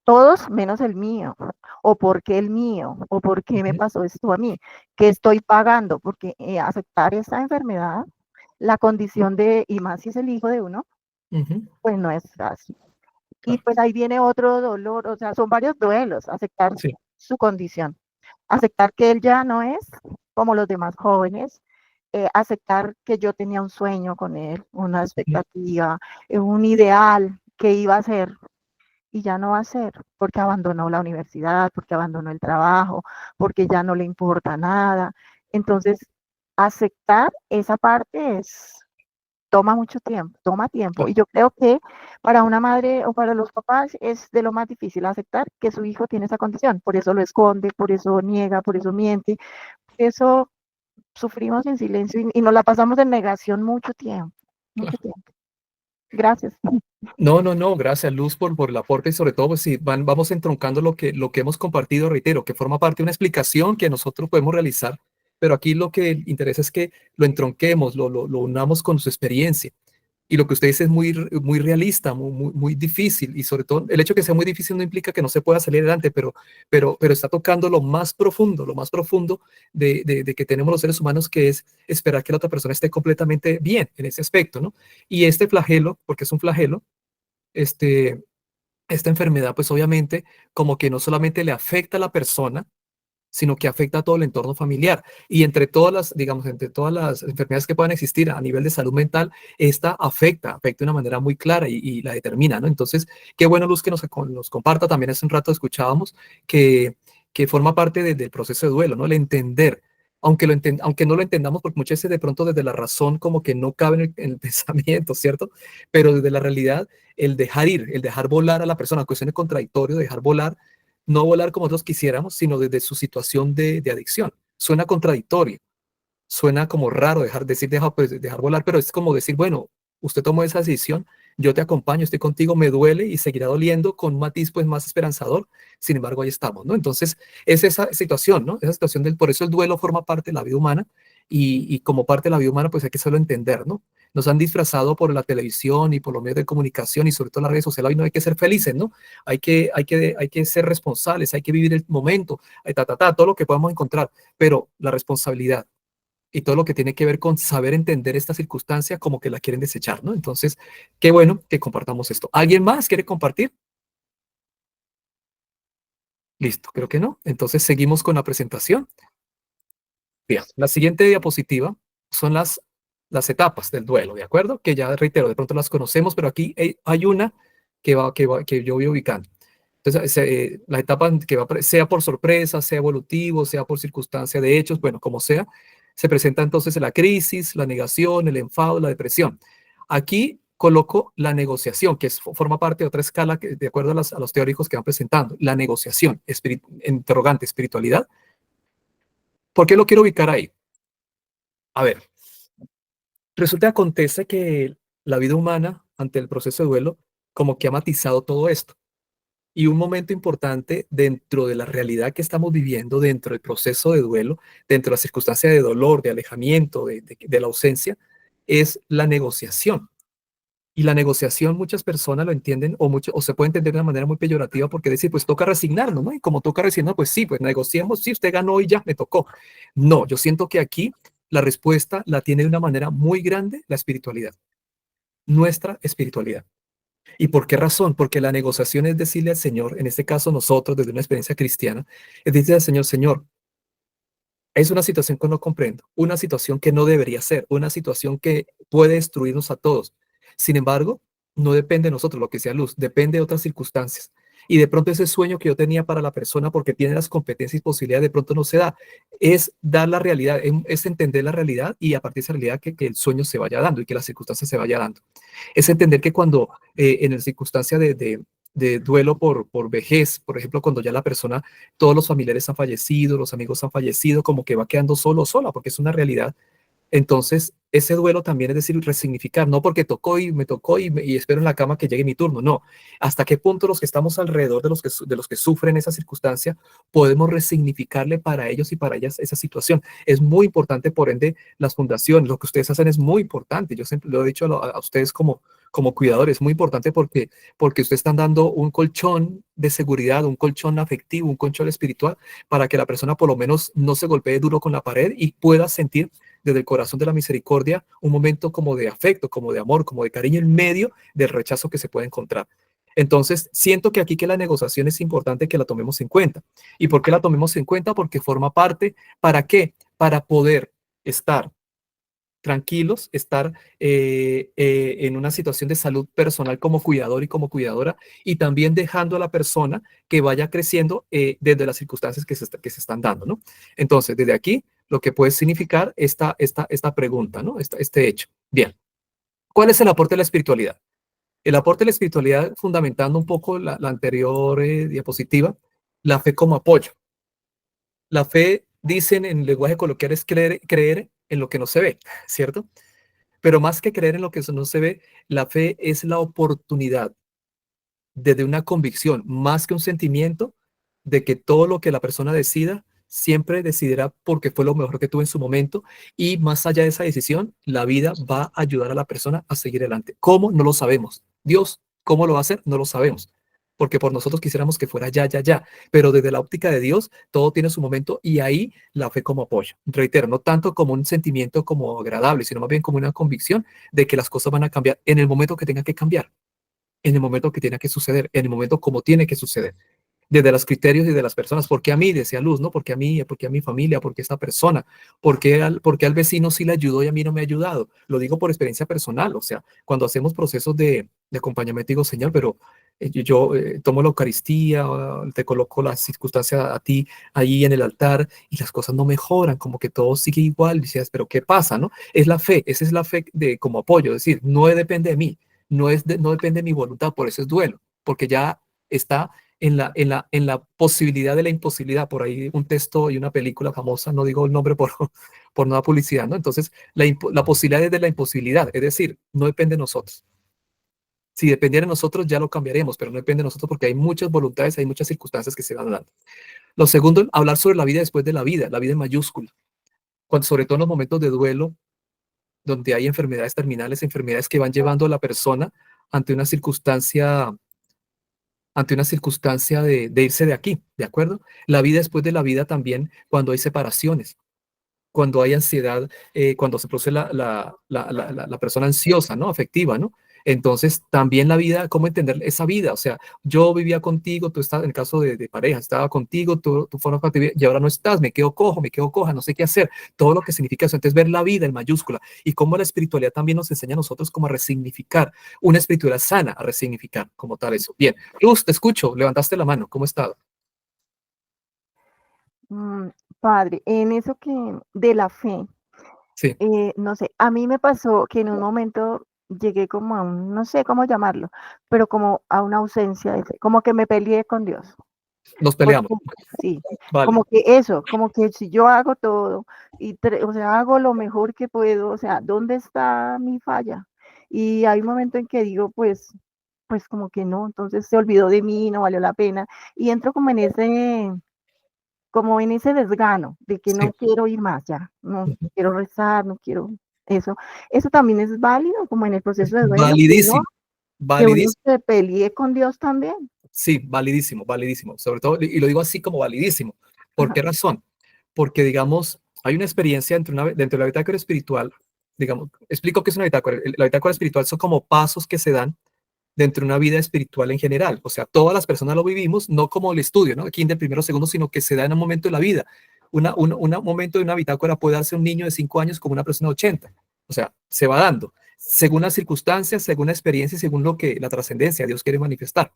todos menos el mío, o por qué el mío, o por qué me pasó esto a mí, que estoy pagando, porque aceptar esa enfermedad, la condición y más si es el hijo de uno, Ujú. pues no es así. Y Claro. pues ahí viene otro dolor, o sea, son varios duelos, aceptar Sí. su condición, aceptar que él ya no es como los demás jóvenes, aceptar que yo tenía un sueño con él, una Ujú. expectativa, un ideal que iba a ser y ya no va a ser, porque abandonó la universidad, porque abandonó el trabajo, porque ya no le importa nada. Entonces, aceptar esa parte toma mucho tiempo, toma tiempo. Y Claro. yo creo que para una madre o para los papás es de lo más difícil aceptar que su hijo tiene esa condición. Por eso lo esconde, por eso niega, por eso miente, por eso sufrimos en silencio y nos la pasamos en negación mucho tiempo, mucho Claro. tiempo. Gracias. No, no, no, gracias Luz por el aporte y sobre todo pues, si vamos entroncando lo que hemos compartido, reitero, que forma parte de una explicación que nosotros podemos realizar, pero aquí lo que interesa es que lo entronquemos, lo unamos con su experiencia. Y lo que usted dice es muy realista, muy difícil, y sobre todo el hecho de que sea muy difícil no implica que no se pueda salir adelante, pero está tocando lo más profundo de que tenemos los seres humanos, que es esperar que la otra persona esté completamente bien en ese aspecto, ¿no? Y este flagelo, porque es un flagelo, este, esta enfermedad, pues obviamente, como que no solamente le afecta a la persona, sino que afecta a todo el entorno familiar. Y entre todas las, digamos, entre todas las enfermedades que puedan existir a nivel de salud mental, esta afecta de una manera muy clara y la determina, ¿no? Entonces, qué bueno, Luz, que nos comparta. También hace un rato escuchábamos que forma parte del proceso de duelo, ¿no? El entender. Aunque no lo entendamos, porque muchas veces de pronto desde la razón como que no cabe en el pensamiento, ¿cierto? Pero desde la realidad, el dejar ir, el dejar volar a la persona, cuestión de contradictorio, dejar volar, no volar como nosotros quisiéramos, sino desde su situación de adicción. Suena contradictorio, suena como raro dejar volar, pero es como decir, bueno, usted tomó esa decisión, yo te acompaño, estoy contigo, me duele y seguirá doliendo con un matiz pues más esperanzador, sin embargo ahí estamos, ¿no? Entonces es esa situación, ¿no? Esa situación por eso el duelo forma parte de la vida humana y como parte de la vida humana pues hay que saberlo entender, ¿no? Nos han disfrazado por la televisión y por los medios de comunicación y sobre todo las redes sociales, hoy no hay que ser felices, ¿no? Hay que ser responsables, hay que vivir el momento, todo lo que podamos encontrar, pero la responsabilidad y todo lo que tiene que ver con saber entender esta circunstancia como que la quieren desechar, ¿no? Entonces, qué bueno que compartamos esto. ¿Alguien más quiere compartir? Listo, creo que no. Entonces, seguimos con la presentación. Bien, la siguiente diapositiva son las etapas del duelo, ¿de acuerdo? Que ya reitero, de pronto las conocemos, pero aquí hay una que yo voy ubicando. Entonces, la etapa que sea por sorpresa, sea evolutivo, sea por circunstancia de hechos, bueno, como sea, se presenta entonces la crisis, la negación, el enfado, la depresión. Aquí coloco la negociación, que forma parte de otra escala que, de acuerdo a los teóricos que van presentando. La negociación, interrogante, espiritualidad. ¿Por qué lo quiero ubicar ahí? A ver, resulta que acontece que la vida humana, ante el proceso de duelo, como que ha matizado todo esto. Y un momento importante dentro de la realidad que estamos viviendo, dentro del proceso de duelo, dentro de la circunstancia de dolor, de alejamiento, de la ausencia, es la negociación. Y la negociación muchas personas lo entienden o se puede entender de una manera muy peyorativa porque decir, pues toca resignarnos, ¿no? Y como toca resignarnos, pues sí, pues negociemos, sí, usted ganó y ya me tocó. No, yo siento que aquí la respuesta la tiene de una manera muy grande la espiritualidad, nuestra espiritualidad. ¿Y por qué razón? Porque la negociación es decirle al Señor, en este caso nosotros desde una experiencia cristiana, es decirle al Señor, Señor, es una situación que no comprendo, una situación que no debería ser, una situación que puede destruirnos a todos. Sin embargo, no depende de nosotros lo que sea luz, depende de otras circunstancias. Y de pronto ese sueño que yo tenía para la persona porque tiene las competencias y posibilidades, de pronto no se da. Es dar la realidad, es entender la realidad y a partir de esa realidad que el sueño se vaya dando y que la circunstancia se vaya dando. Es entender que cuando en la circunstancia de duelo por vejez, por ejemplo, cuando ya la persona, todos los familiares han fallecido, los amigos han fallecido, como que va quedando solo o sola, porque es una realidad. Entonces, ese duelo también es decir, resignificar, no porque tocó y me tocó y espero en la cama que llegue mi turno, no. ¿Hasta qué punto los que estamos alrededor de los que sufren esa circunstancia podemos resignificarle para ellos y para ellas esa situación? Es muy importante, por ende, las fundaciones, lo que ustedes hacen es muy importante. Yo siempre lo he dicho a ustedes como cuidadores, muy importante porque ustedes están dando un colchón de seguridad, un colchón afectivo, un colchón espiritual para que la persona por lo menos no se golpee duro con la pared y pueda sentir desde el corazón de la misericordia, un momento como de afecto, como de amor, como de cariño en medio del rechazo que se puede encontrar. Entonces, siento que aquí que la negociación es importante que la tomemos en cuenta. ¿Y por qué la tomemos en cuenta? Porque forma parte, ¿para qué? Para poder estar tranquilos, estar en una situación de salud personal como cuidador y como cuidadora, y también dejando a la persona que vaya creciendo desde las circunstancias que se están dando, ¿no? Entonces, desde aquí, lo que puede significar esta pregunta, ¿no? Este hecho. Bien, ¿cuál es el aporte de la espiritualidad? El aporte de la espiritualidad, fundamentando un poco la anterior diapositiva, la fe como apoyo. La fe, dicen en lenguaje coloquial, es creer en lo que no se ve, ¿cierto? Pero más que creer en lo que no se ve, la fe es la oportunidad desde una convicción, más que un sentimiento, de que todo lo que la persona decida, siempre decidirá porque fue lo mejor que tuvo en su momento, y más allá de esa decisión, la vida va a ayudar a la persona a seguir adelante. ¿Cómo? No lo sabemos. Dios, ¿cómo lo va a hacer? No lo sabemos. Porque por nosotros quisiéramos que fuera ya, ya, ya. Pero desde la óptica de Dios, todo tiene su momento, y ahí la fe como apoyo. Reitero, no tanto como un sentimiento como agradable, sino más bien como una convicción de que las cosas van a cambiar en el momento que tenga que cambiar, en el momento que tiene que suceder, en el momento como tiene que suceder, desde los criterios y de las personas. ¿Por qué a mí? Decía Luz, ¿no? ¿Por qué a mi familia? ¿Por qué a esta persona? ¿Por qué al vecino sí le ayudó y a mí no me ha ayudado? Lo digo por experiencia personal. O sea, cuando hacemos procesos de acompañamiento, digo, Señor, pero yo tomo la Eucaristía, te coloco la circunstancia a ti ahí en el altar, y las cosas no mejoran, como que todo sigue igual. Y decías, pero ¿qué pasa, no? Es la fe, esa es la fe de, como apoyo, es decir, no depende de mí, no depende de mi voluntad, por eso es duelo, porque ya está en la posibilidad de la imposibilidad. Por ahí un texto y una película famosa, no digo el nombre por no dar publicidad, ¿no? Entonces, la posibilidad es de la imposibilidad, es decir, no depende de nosotros. Si dependiera de nosotros, ya lo cambiaremos, pero no depende de nosotros porque hay muchas voluntades, hay muchas circunstancias que se van dando. Lo segundo, hablar sobre la vida después de la vida en mayúscula. Sobre todo en los momentos de duelo, donde hay enfermedades terminales, enfermedades que van llevando a la persona ante una circunstancia de irse de aquí, ¿de acuerdo? La vida después de la vida también, cuando hay separaciones, cuando hay ansiedad, cuando se produce la persona ansiosa, ¿no? Afectiva, ¿no? Entonces, también la vida, ¿cómo entender esa vida? O sea, yo vivía contigo, tú estás, en el caso de pareja, estaba contigo, tú formas parte de mi vida, y ahora no estás, me quedo cojo, me quedo coja, no sé qué hacer, todo lo que significa eso. Entonces, ver la vida en mayúscula, y cómo la espiritualidad también nos enseña a nosotros cómo a resignificar, una espiritualidad sana, a resignificar como tal eso. Bien, Luz, te escucho, levantaste la mano, ¿cómo estás? Padre, en eso que de la fe, Sí, no sé, a mí me pasó que en un momento llegué como a un, no sé cómo llamarlo, pero como a una ausencia de fe, como que me peleé con Dios. nos Porque, peleamos, sí, vale. como que eso, como que si yo hago todo y, o sea, hago lo mejor que puedo, o sea, ¿dónde está mi falla? Y hay un momento en que digo, pues como que no, entonces se olvidó de mí, no valió la pena. Y entro como en ese desgano de que Sí. no quiero ir más ya, no Ujú. quiero rezar, no quiero eso. Eso también es válido, como en el proceso de duelo, Validísimo, que uno validísimo. se pelee con Dios también. Sí, validísimo, validísimo. Sobre todo, y lo digo así como validísimo. ¿Por Ajá. qué razón? Porque, digamos, hay una experiencia dentro de la bitácora espiritual. Digamos, explico qué es una bitácora. La bitácora espiritual son como pasos que se dan dentro de una vida espiritual en general. O sea, todas las personas lo vivimos, no como el estudio, ¿no? Aquí en el primero o segundo, sino que se da en un momento de la vida. Un momento de una bitácora puede darse un niño de 5 años como una persona de 80. O sea, se va dando según las circunstancias, según la experiencia y según lo que la trascendencia Dios quiere manifestar.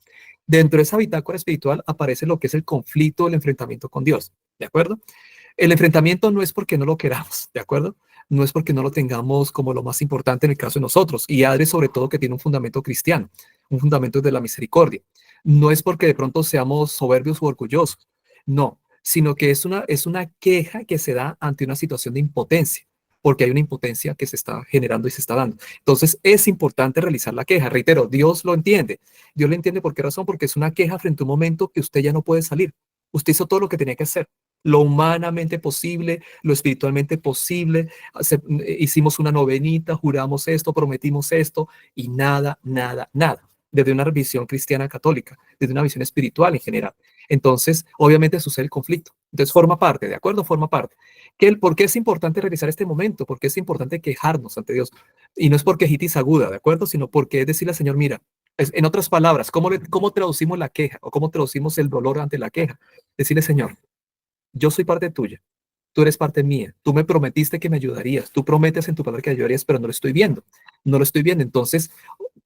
Dentro de esa bitácora espiritual aparece lo que es el conflicto, el enfrentamiento con Dios, ¿de acuerdo? El enfrentamiento no es porque no lo queramos, ¿de acuerdo? No es porque no lo tengamos como lo más importante en el caso de nosotros. Y Adri, sobre todo, que tiene un fundamento cristiano, un fundamento de la misericordia. No es porque de pronto seamos soberbios u orgullosos, no, sino que es una queja que se da ante una situación de impotencia, porque hay una impotencia que se está generando y se está dando. Entonces, es importante realizar la queja. Reitero, Dios lo entiende. Dios lo entiende. ¿Por qué razón? Porque es una queja frente a un momento que usted ya no puede salir. Usted hizo todo lo que tenía que hacer, lo humanamente posible, lo espiritualmente posible. Hicimos una novenita, juramos esto, prometimos esto, y nada, nada, nada. Desde una visión cristiana católica, desde una visión espiritual en general. Entonces, obviamente sucede el conflicto. Entonces forma parte, ¿de acuerdo? Forma parte. ¿Por qué es importante realizar este momento? ¿Por qué es importante quejarnos ante Dios? Y no es por quejitis aguda, ¿de acuerdo? Sino porque es decirle al Señor, mira, en otras palabras, ¿cómo traducimos la queja o cómo traducimos el dolor ante la queja? Decirle, Señor, yo soy parte tuya, tú eres parte mía, tú me prometiste que me ayudarías, tú prometes en tu palabra que me ayudarías, pero no lo estoy viendo, no lo estoy viendo. Entonces,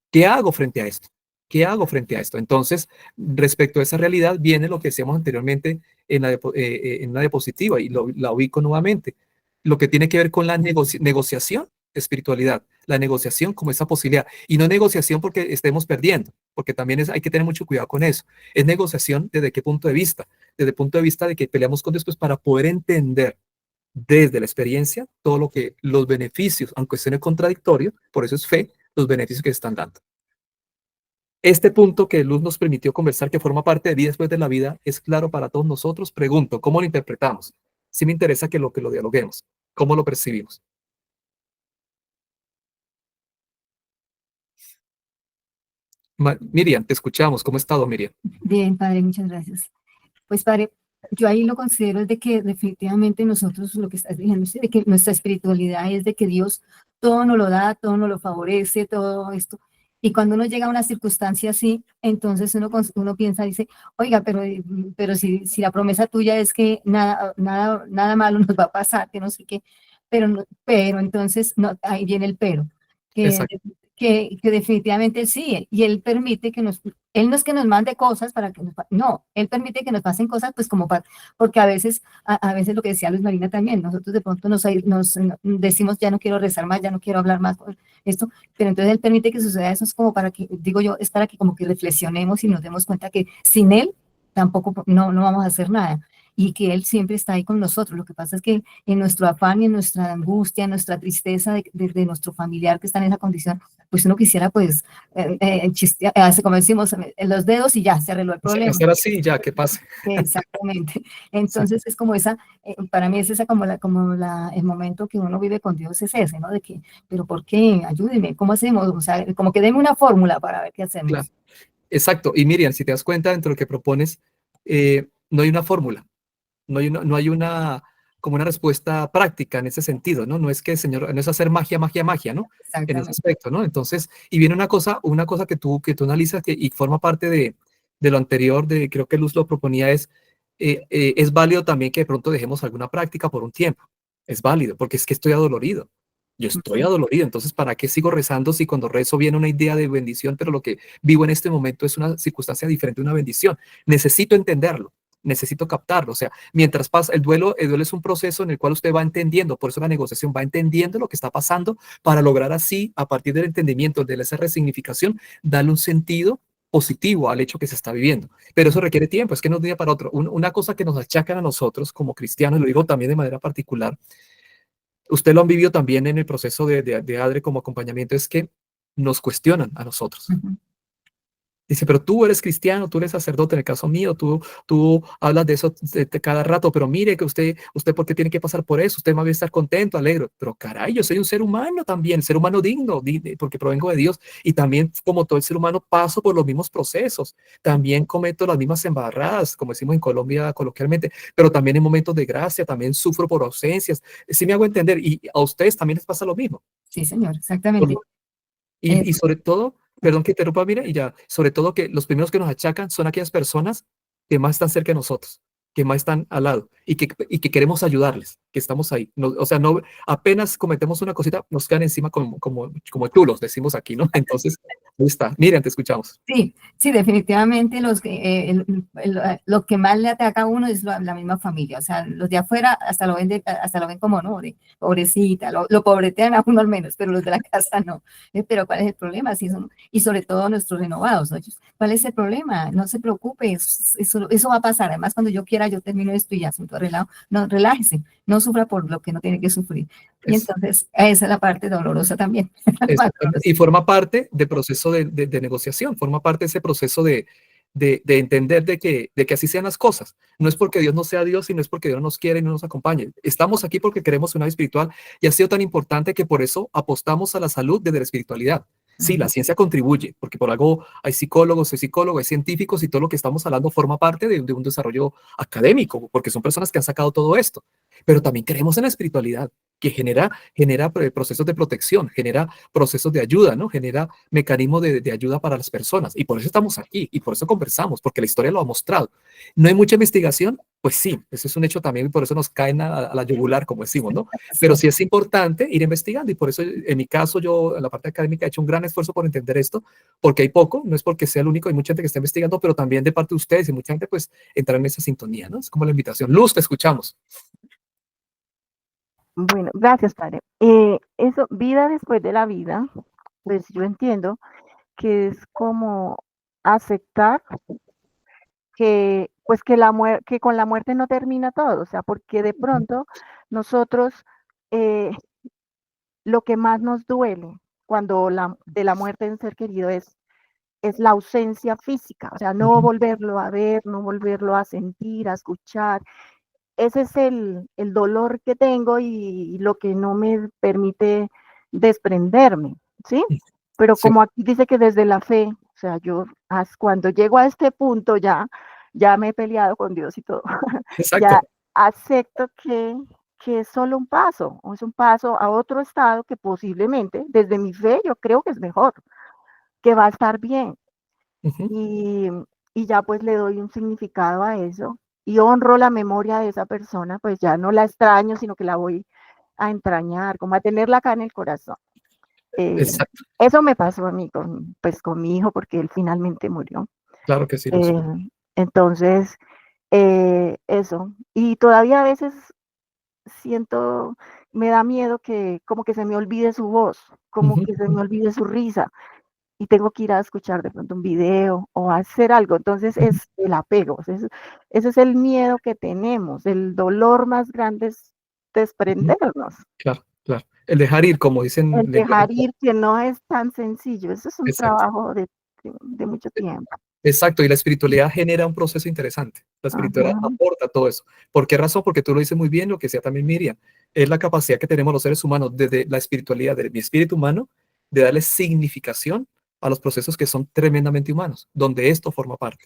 ¿qué hago frente a esto? ¿Qué hago frente a esto? Entonces, respecto a esa realidad, viene lo que decíamos anteriormente en la diapositiva y la ubico nuevamente. Lo que tiene que ver con la negociación, espiritualidad, la negociación como esa posibilidad. Y no negociación porque estemos perdiendo, porque también hay que tener mucho cuidado con eso. Es negociación desde qué punto de vista. Desde el punto de vista de que peleamos con Dios pues, para poder entender desde la experiencia todo lo que los beneficios, aunque suene contradictorio, por eso es fe, los beneficios que se están dando. Este punto que Luz nos permitió conversar, que forma parte de vida después de la vida, es claro para todos nosotros. Pregunto, ¿cómo lo interpretamos? Sí me interesa que lo dialoguemos. ¿Cómo lo percibimos? Miriam, te escuchamos. ¿Cómo ha estado, Miriam? Bien, padre, muchas gracias. Pues, padre, yo ahí lo considero de que definitivamente nosotros, lo que estás diciendo, es de que nuestra espiritualidad es de que Dios todo nos lo da, todo nos lo favorece, todo esto. Y cuando uno llega a una circunstancia así, entonces uno piensa, dice, oiga, pero si la promesa tuya es que nada malo nos va a pasar, que no sé qué, pero entonces no, ahí viene el pero, que, Exacto. que definitivamente sí, y Él permite Él no es que nos mande cosas para que no, Él permite que nos pasen cosas, pues porque a veces lo que decía Luis Marina también, nosotros de pronto nos decimos, ya no quiero rezar más, ya no quiero hablar más con esto, pero entonces Él permite que suceda eso, es como para que, digo yo, es para que como que reflexionemos y nos demos cuenta que sin Él tampoco no vamos a hacer nada. Y que Él siempre está ahí con nosotros. Lo que pasa es que en nuestro afán y en nuestra angustia, en nuestra tristeza de nuestro familiar que está en esa condición, pues uno quisiera, pues, como decimos, los dedos y ya, se arregló el problema. Hacer así, ya, ¿qué pasa? Exactamente. Entonces es como para mí es esa el momento que uno vive con Dios es ese, ¿no? De que, pero ¿por qué? Ayúdeme, ¿cómo hacemos? O sea, como que deme una fórmula para ver qué hacemos. Claro. Exacto. Y Miriam, si te das cuenta, dentro de lo que propones, no hay una fórmula, no hay como una respuesta práctica en ese sentido, ¿no? No es que, Señor, no es hacer magia, ¿no? En ese aspecto, ¿no? Entonces, y viene una cosa que tú analizas y forma parte de lo anterior, creo que Luz lo proponía, es válido también que de pronto dejemos alguna práctica por un tiempo. Es válido, porque es que estoy adolorido. Yo estoy adolorido, entonces, ¿para qué sigo rezando si cuando rezo viene una idea de bendición, pero lo que vivo en este momento es una circunstancia diferente, una bendición? Necesito entenderlo, necesito captarlo. O sea, mientras pasa el duelo es un proceso en el cual usted va entendiendo, por eso la negociación va entendiendo lo que está pasando para lograr así, a partir del entendimiento, de esa resignificación, darle un sentido positivo al hecho que se está viviendo. Pero eso requiere tiempo, es que no es de un día para otro. Una cosa que nos achacan a nosotros como cristianos, lo digo también de manera particular, usted lo han vivido también en el proceso de ADRE como acompañamiento, es que nos cuestionan a nosotros. Dice, pero tú eres cristiano, tú eres sacerdote, en el caso mío, tú hablas de eso cada rato, pero mire que usted ¿por qué tiene que pasar por eso? Usted más bien estar contento, alegre. Pero caray, yo soy un ser humano también, ser humano digno, porque provengo de Dios. Y también, como todo el ser humano, paso por los mismos procesos. También cometo las mismas embarradas, como decimos en Colombia coloquialmente, pero también en momentos de gracia, también sufro por ausencias. Sí me hago entender, y a ustedes también les pasa lo mismo. Sí, señor, exactamente. Y sobre todo, perdón que interrumpa, mira, y ya, sobre todo que los primeros que nos achacan son aquellas personas que más están cerca de nosotros, que más están al lado y que queremos ayudarles, que estamos ahí. No, o sea, no, apenas cometemos una cosita, nos quedan encima como chulos, decimos aquí, ¿no? Entonces, ahí está. Miriam, te escuchamos. Sí, definitivamente lo que más le ataca a uno es la misma familia. O sea, los de afuera hasta lo ven como, no, de pobrecita, lo pobretean a uno al menos, pero los de la casa no. Pero ¿cuál es el problema? Y sobre todo nuestros renovados, ¿no? ¿Cuál es el problema? No se preocupe, eso va a pasar. Además, cuando yo quiera, yo termino esto y ya, asunto arreglado. No, relájese, no sufra por lo que no tiene que sufrir. Y entonces, esa es la parte dolorosa también. Y forma parte del proceso de negociación, forma parte de ese proceso de entender de que así sean las cosas. No es porque Dios no sea Dios y no es porque Dios nos quiere y no nos acompañe. Estamos aquí porque queremos una vida espiritual y ha sido tan importante que por eso apostamos a la salud desde la espiritualidad. Sí, la ciencia contribuye, porque por algo hay psicólogos, hay científicos y todo lo que estamos hablando forma parte de un desarrollo académico, porque son personas que han sacado todo esto. Pero también creemos en la espiritualidad, que genera procesos de protección, genera procesos de ayuda, ¿no? Genera mecanismos de ayuda para las personas. Y por eso estamos aquí, y por eso conversamos, porque la historia lo ha mostrado. ¿No hay mucha investigación? Pues sí, eso es un hecho también, y por eso nos caen a la yugular, como decimos, ¿no? Pero sí es importante ir investigando, y por eso en mi caso yo, en la parte académica, he hecho un gran esfuerzo por entender esto, porque hay poco, no es porque sea el único, hay mucha gente que está investigando, pero también de parte de ustedes y mucha gente pues entra en esa sintonía, ¿no? Es como la invitación. Luz, te escuchamos. Bueno, gracias, padre. Eso, vida después de la vida, pues yo entiendo que es como aceptar que, pues que con la muerte no termina todo, o sea, porque de pronto nosotros eh, lo que más nos duele cuando de la muerte de un ser querido es la ausencia física, o sea, no volverlo a ver, no volverlo a sentir, a escuchar. Ese es el dolor que tengo y lo que no me permite desprenderme, ¿sí? Pero Sí, como aquí dice que desde la fe, o sea, yo cuando llego a este punto ya me he peleado con Dios y todo, ya exacto. acepto que es solo un paso, o es un paso a otro estado que posiblemente, desde mi fe, yo creo que es mejor, que va a estar bien. Ujú. Y, y ya pues le doy un significado a eso y honro la memoria de esa persona, pues ya no la extraño, sino que la voy a entrañar, como a tenerla acá en el corazón. Eh, Exacto. Eso me pasó a mí pues con mi hijo porque él finalmente murió. Claro que sí, Luz. Eh, entonces, eso. Y todavía a veces siento, me da miedo que como que se me olvide su voz, como Ujú. que se me olvide su risa y tengo que ir a escuchar de pronto un video o hacer algo. Entonces Ujú. es el apego, ese es el miedo que tenemos, el dolor más grande es Ujú. desprendernos, Claro, claro. El dejar ir, como dicen el en lenguaje. dejar ir, que no es tan sencillo, eso es un Exacto. trabajo de mucho tiempo. Exacto, y la espiritualidad genera un proceso interesante. La espiritualidad Ajá, aporta todo eso. ¿Por qué razón? Porque tú lo dices muy bien, lo que decía también Miriam, es la capacidad que tenemos los seres humanos, desde la espiritualidad, de mi espíritu humano, de darle significación a los procesos que son tremendamente humanos, donde esto forma parte,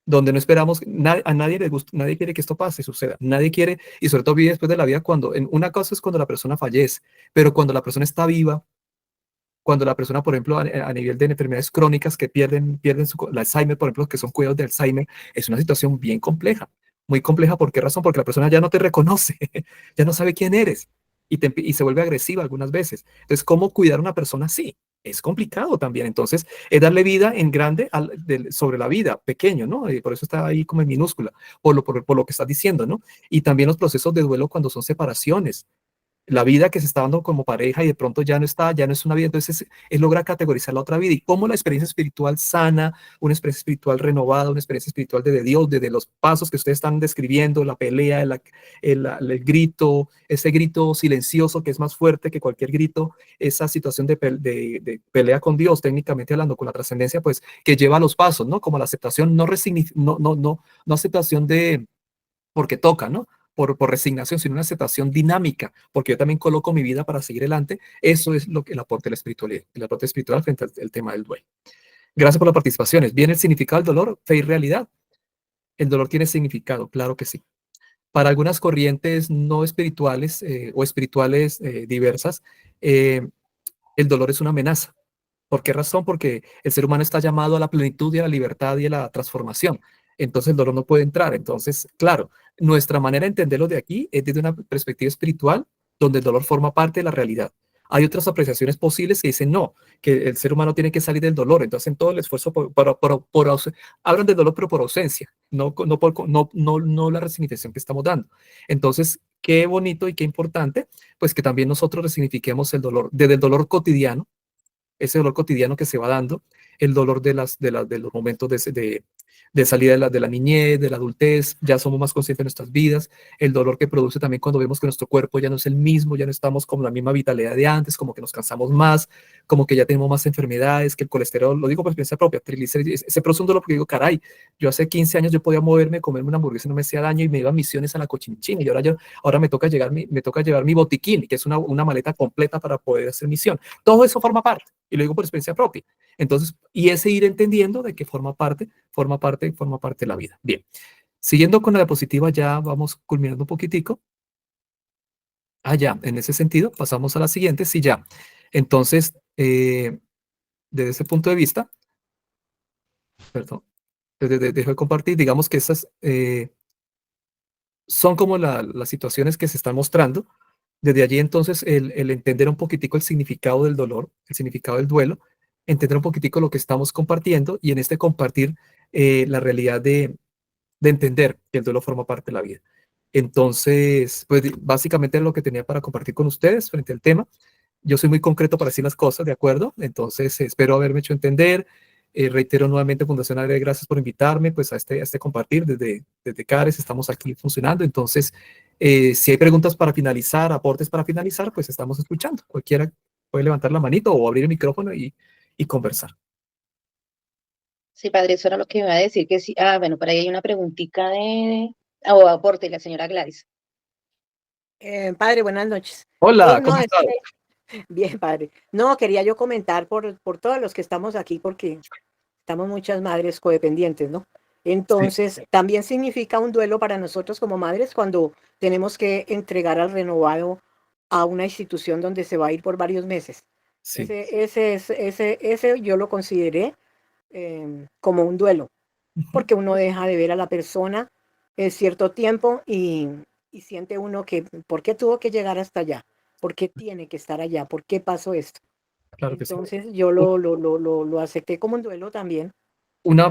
donde no esperamos, a nadie le gusta, nadie quiere que esto pase, suceda, nadie quiere, y sobre todo vive después de la vida cuando, en una cosa es cuando la persona fallece, pero cuando la persona está viva, cuando la persona, por ejemplo, a nivel de enfermedades crónicas que pierden el Alzheimer, por ejemplo, que son cuidados de Alzheimer, es una situación bien compleja. Muy compleja, ¿por qué razón? Porque la persona ya no te reconoce, ya no sabe quién eres y se vuelve agresiva algunas veces. Entonces, ¿cómo cuidar a una persona así? Es complicado también. Entonces, es darle vida en grande sobre la vida, pequeño, ¿no? Y por eso está ahí como en minúscula, por lo que estás diciendo, ¿no? Y también los procesos de duelo cuando son separaciones, la vida que se está dando como pareja y de pronto ya no está, ya no es una vida, entonces es lograr categorizar la otra vida y cómo la experiencia espiritual sana, una experiencia espiritual renovada, una experiencia espiritual de Dios, desde los pasos que ustedes están describiendo, la pelea, el grito, ese grito silencioso que es más fuerte que cualquier grito, esa situación de pelea con Dios, técnicamente hablando, con la trascendencia, pues que lleva a los pasos, ¿no? Como la aceptación, no aceptación de porque toca, ¿no? Por resignación, sino una aceptación dinámica, porque yo también coloco mi vida para seguir adelante. Eso es lo que el aporte de la espiritualidad, el aporte espiritual frente al tema del duelo. Gracias por las participaciones. ¿Viene el significado del dolor? Fe y realidad. El dolor tiene significado, claro que sí. Para algunas corrientes no espirituales o espirituales diversas, eh, el dolor es una amenaza. ¿Por qué razón? Porque el ser humano está llamado a la plenitud y a la libertad y a la transformación. Entonces el dolor no puede entrar. Entonces, claro, nuestra manera de entenderlo de aquí es desde una perspectiva espiritual donde el dolor forma parte de la realidad. Hay otras apreciaciones posibles que dicen no, que el ser humano tiene que salir del dolor. Entonces, en todo el esfuerzo hablan del dolor, pero por ausencia, no la resignificación que estamos dando. Entonces, qué bonito y qué importante, pues que también nosotros resignifiquemos el dolor, desde el dolor cotidiano, ese dolor cotidiano que se va dando, el dolor de los momentos de salida de la niñez, de la adultez, ya somos más conscientes de nuestras vidas, el dolor que produce también cuando vemos que nuestro cuerpo ya no es el mismo, ya no estamos con la misma vitalidad de antes, como que nos cansamos más, como que ya tenemos más enfermedades, que el colesterol, lo digo por experiencia propia, triglicéridos, se produce un dolor porque digo, caray, yo hace 15 años yo podía moverme, comerme una hamburguesa y no me hacía daño y me iba a misiones a la cochinchina y ahora me toca llevar mi botiquín, que es una maleta completa para poder hacer misión. Todo eso forma parte, y lo digo por experiencia propia. Entonces, y ese ir entendiendo de que forma parte de la vida. Bien, siguiendo con la diapositiva, ya vamos culminando un poquitico. Ya, en ese sentido, pasamos a la siguiente, sí, ya. Entonces, desde ese punto de vista, perdón, dejo de compartir, digamos que esas son como las situaciones que se están mostrando. Desde allí, entonces, el entender un poquitico el significado del dolor, el significado del duelo, entender un poquitico lo que estamos compartiendo y en este compartir la realidad de entender que el duelo forma parte de la vida. Entonces, pues básicamente es lo que tenía para compartir con ustedes frente al tema. Yo soy muy concreto para decir las cosas, ¿de acuerdo? Entonces, espero haberme hecho entender. Reitero nuevamente, Fundación Agre, gracias por invitarme pues, a este compartir. Desde CARES estamos aquí funcionando. Entonces, si hay preguntas para finalizar, aportes para finalizar, pues estamos escuchando. Cualquiera puede levantar la manito o abrir el micrófono y conversar. Sí, padre, eso era lo que iba a decir, que sí. Bueno, por ahí hay una preguntita o aporte, la señora Gladys. Padre, buenas noches. Hola, No, ¿cómo estás? bien, padre. No, quería yo comentar por todos los que estamos aquí, porque estamos muchas madres codependientes, ¿no? Entonces, también significa un duelo para nosotros como madres cuando tenemos que entregar al renovado a una institución donde se va a ir por varios meses. Sí. Ese yo lo consideré como un duelo, porque uno deja de ver a la persona cierto tiempo y siente uno que, ¿por qué tuvo que llegar hasta allá? ¿Por qué tiene que estar allá? ¿Por qué pasó esto? Claro que sí. Entonces yo lo acepté como un duelo también.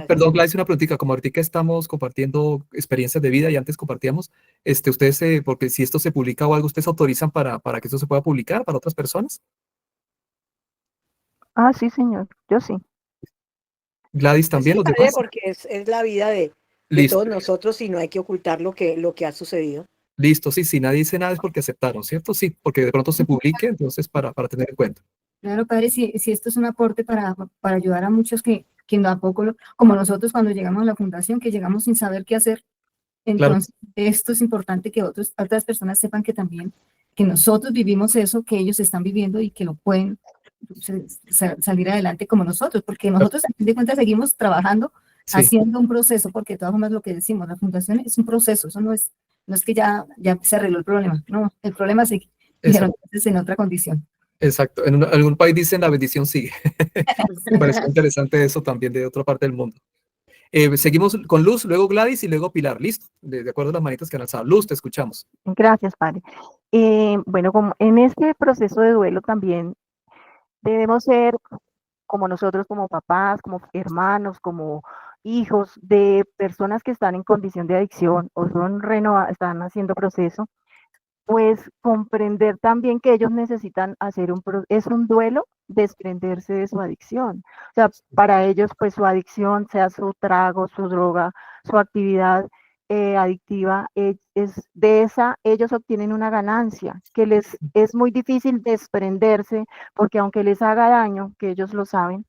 Perdón, Gladys, una preguntita, como ahorita estamos compartiendo experiencias de vida y antes compartíamos, ustedes, porque si esto se publica o algo, ¿ustedes autorizan para que esto se pueda publicar para otras personas? Sí, señor, yo sí. Gladys también, Sí, los padre, demás. porque es la vida de Listo, todos nosotros y no hay que ocultar lo que ha sucedido. listo, sí, si nadie dice nada es porque aceptaron, ¿cierto? Sí, porque de pronto se publique, entonces para tener en cuenta. Claro, padre, si esto es un aporte para ayudar a muchos que tampoco, como nosotros cuando llegamos a la fundación, que llegamos sin saber qué hacer. Claro. Entonces, esto es importante que otras personas sepan que también, que nosotros vivimos eso, que ellos están viviendo y que lo pueden salir adelante como nosotros, porque nosotros, a fin de cuentas, seguimos trabajando, Sí. haciendo un proceso, porque de todas formas lo que decimos, la fundación es un proceso, eso no es que ya se arregló el problema, no, el problema sigue, pero entonces en otra condición. Exacto, en algún país dicen la bendición sigue. Me parece interesante eso también de otra parte del mundo. Seguimos con Luz, luego Gladys y luego Pilar. Listo, de acuerdo a las manitas que han alzado. Luz, te escuchamos. Gracias, padre. Bueno, como en este proceso de duelo también debemos ser como nosotros, como papás, como hermanos, como hijos de personas que están en condición de adicción o están haciendo proceso, pues comprender también que ellos necesitan hacer es un duelo desprenderse de su adicción. O sea, para ellos, pues su adicción, sea su trago, su droga, su actividad adictiva, ellos obtienen una ganancia, que les es muy difícil desprenderse, porque aunque les haga daño, que ellos lo saben,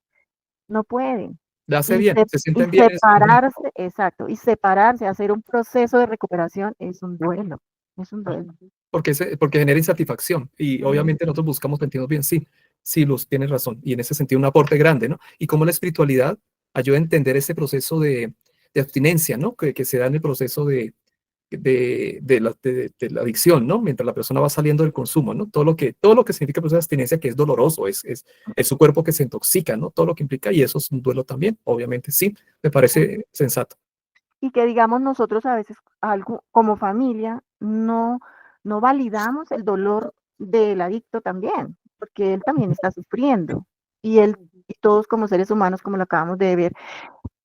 no pueden. Le hace bien, se sienten bien. Separarse, exacto, y separarse, hacer un proceso de recuperación es un duelo. Es un duelo. Porque genera insatisfacción y obviamente nosotros buscamos sentirnos bien, sí, Luz, tienes razón, y en ese sentido un aporte grande, ¿no? Y cómo la espiritualidad ayuda a entender ese proceso de abstinencia, ¿no? Que se da en el proceso de la adicción, ¿no? Mientras la persona va saliendo del consumo, ¿no? Todo lo que significa el proceso de abstinencia, que es doloroso, es su cuerpo que se intoxica, ¿no? Todo lo que implica, y eso es un duelo también, obviamente, sí, me parece sensato. Y que digamos nosotros a veces como familia no validamos el dolor del adicto también, porque él también está sufriendo y todos como seres humanos, como lo acabamos de ver,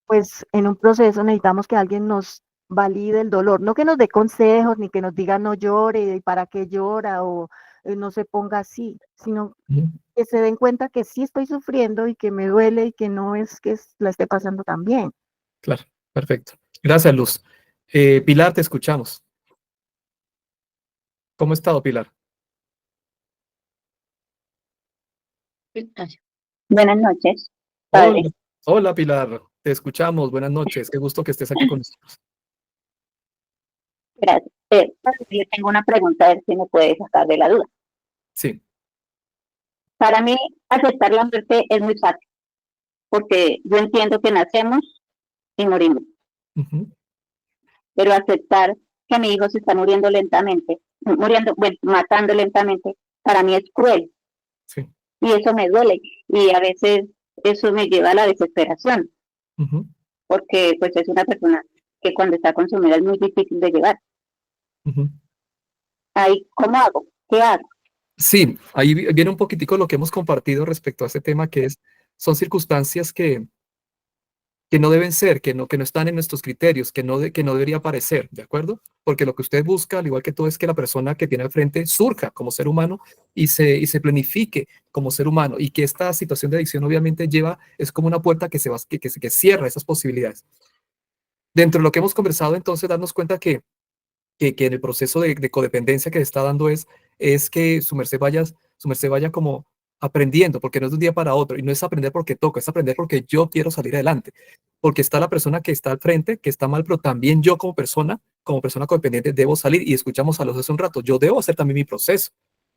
pues en un proceso necesitamos que alguien nos valide el dolor, no que nos dé consejos ni que nos diga no llore y para qué llora o no se ponga así, sino que se den cuenta que sí estoy sufriendo y que me duele y que no es que la esté pasando tan bien. Claro. Perfecto. Gracias, Luz. Pilar, te escuchamos. ¿Cómo ha estado, Pilar? Buenas noches, Hola, padre. hola, Pilar. Te escuchamos. Buenas noches. Qué gusto que estés aquí con nosotros. Gracias. Padre, yo tengo una pregunta, a ver si me puede sacar de la duda. Sí. Para mí, aceptar la muerte es muy fácil, porque yo entiendo que nacemos y morimos, Ujú. pero aceptar que mi hijo se está muriendo lentamente, bueno, matando lentamente, para mí es cruel Sí. y eso me duele y a veces eso me lleva a la desesperación, Ujú. porque pues es una persona que cuando está consumida es muy difícil de llevar. Ujú. Ahí, ¿cómo hago? ¿Qué hago? Sí, ahí viene un poquitico lo que hemos compartido respecto a ese tema, son circunstancias que no deben ser, que no están en nuestros criterios, que no debería aparecer, ¿de acuerdo? Porque lo que usted busca, al igual que todo, es que la persona que tiene al frente surja como ser humano y se planifique como ser humano, y que esta situación de adicción obviamente es como una puerta que cierra esas posibilidades. Dentro de lo que hemos conversado, entonces, darnos cuenta que en el proceso de codependencia que está dando es que su merced vaya como aprendiendo, porque no es de un día para otro, y no es aprender porque toca, es aprender porque yo quiero salir adelante, porque está la persona que está al frente, que está mal, pero también yo como persona codependiente, debo salir, y escuchamos a los hace un rato, yo debo hacer también mi proceso.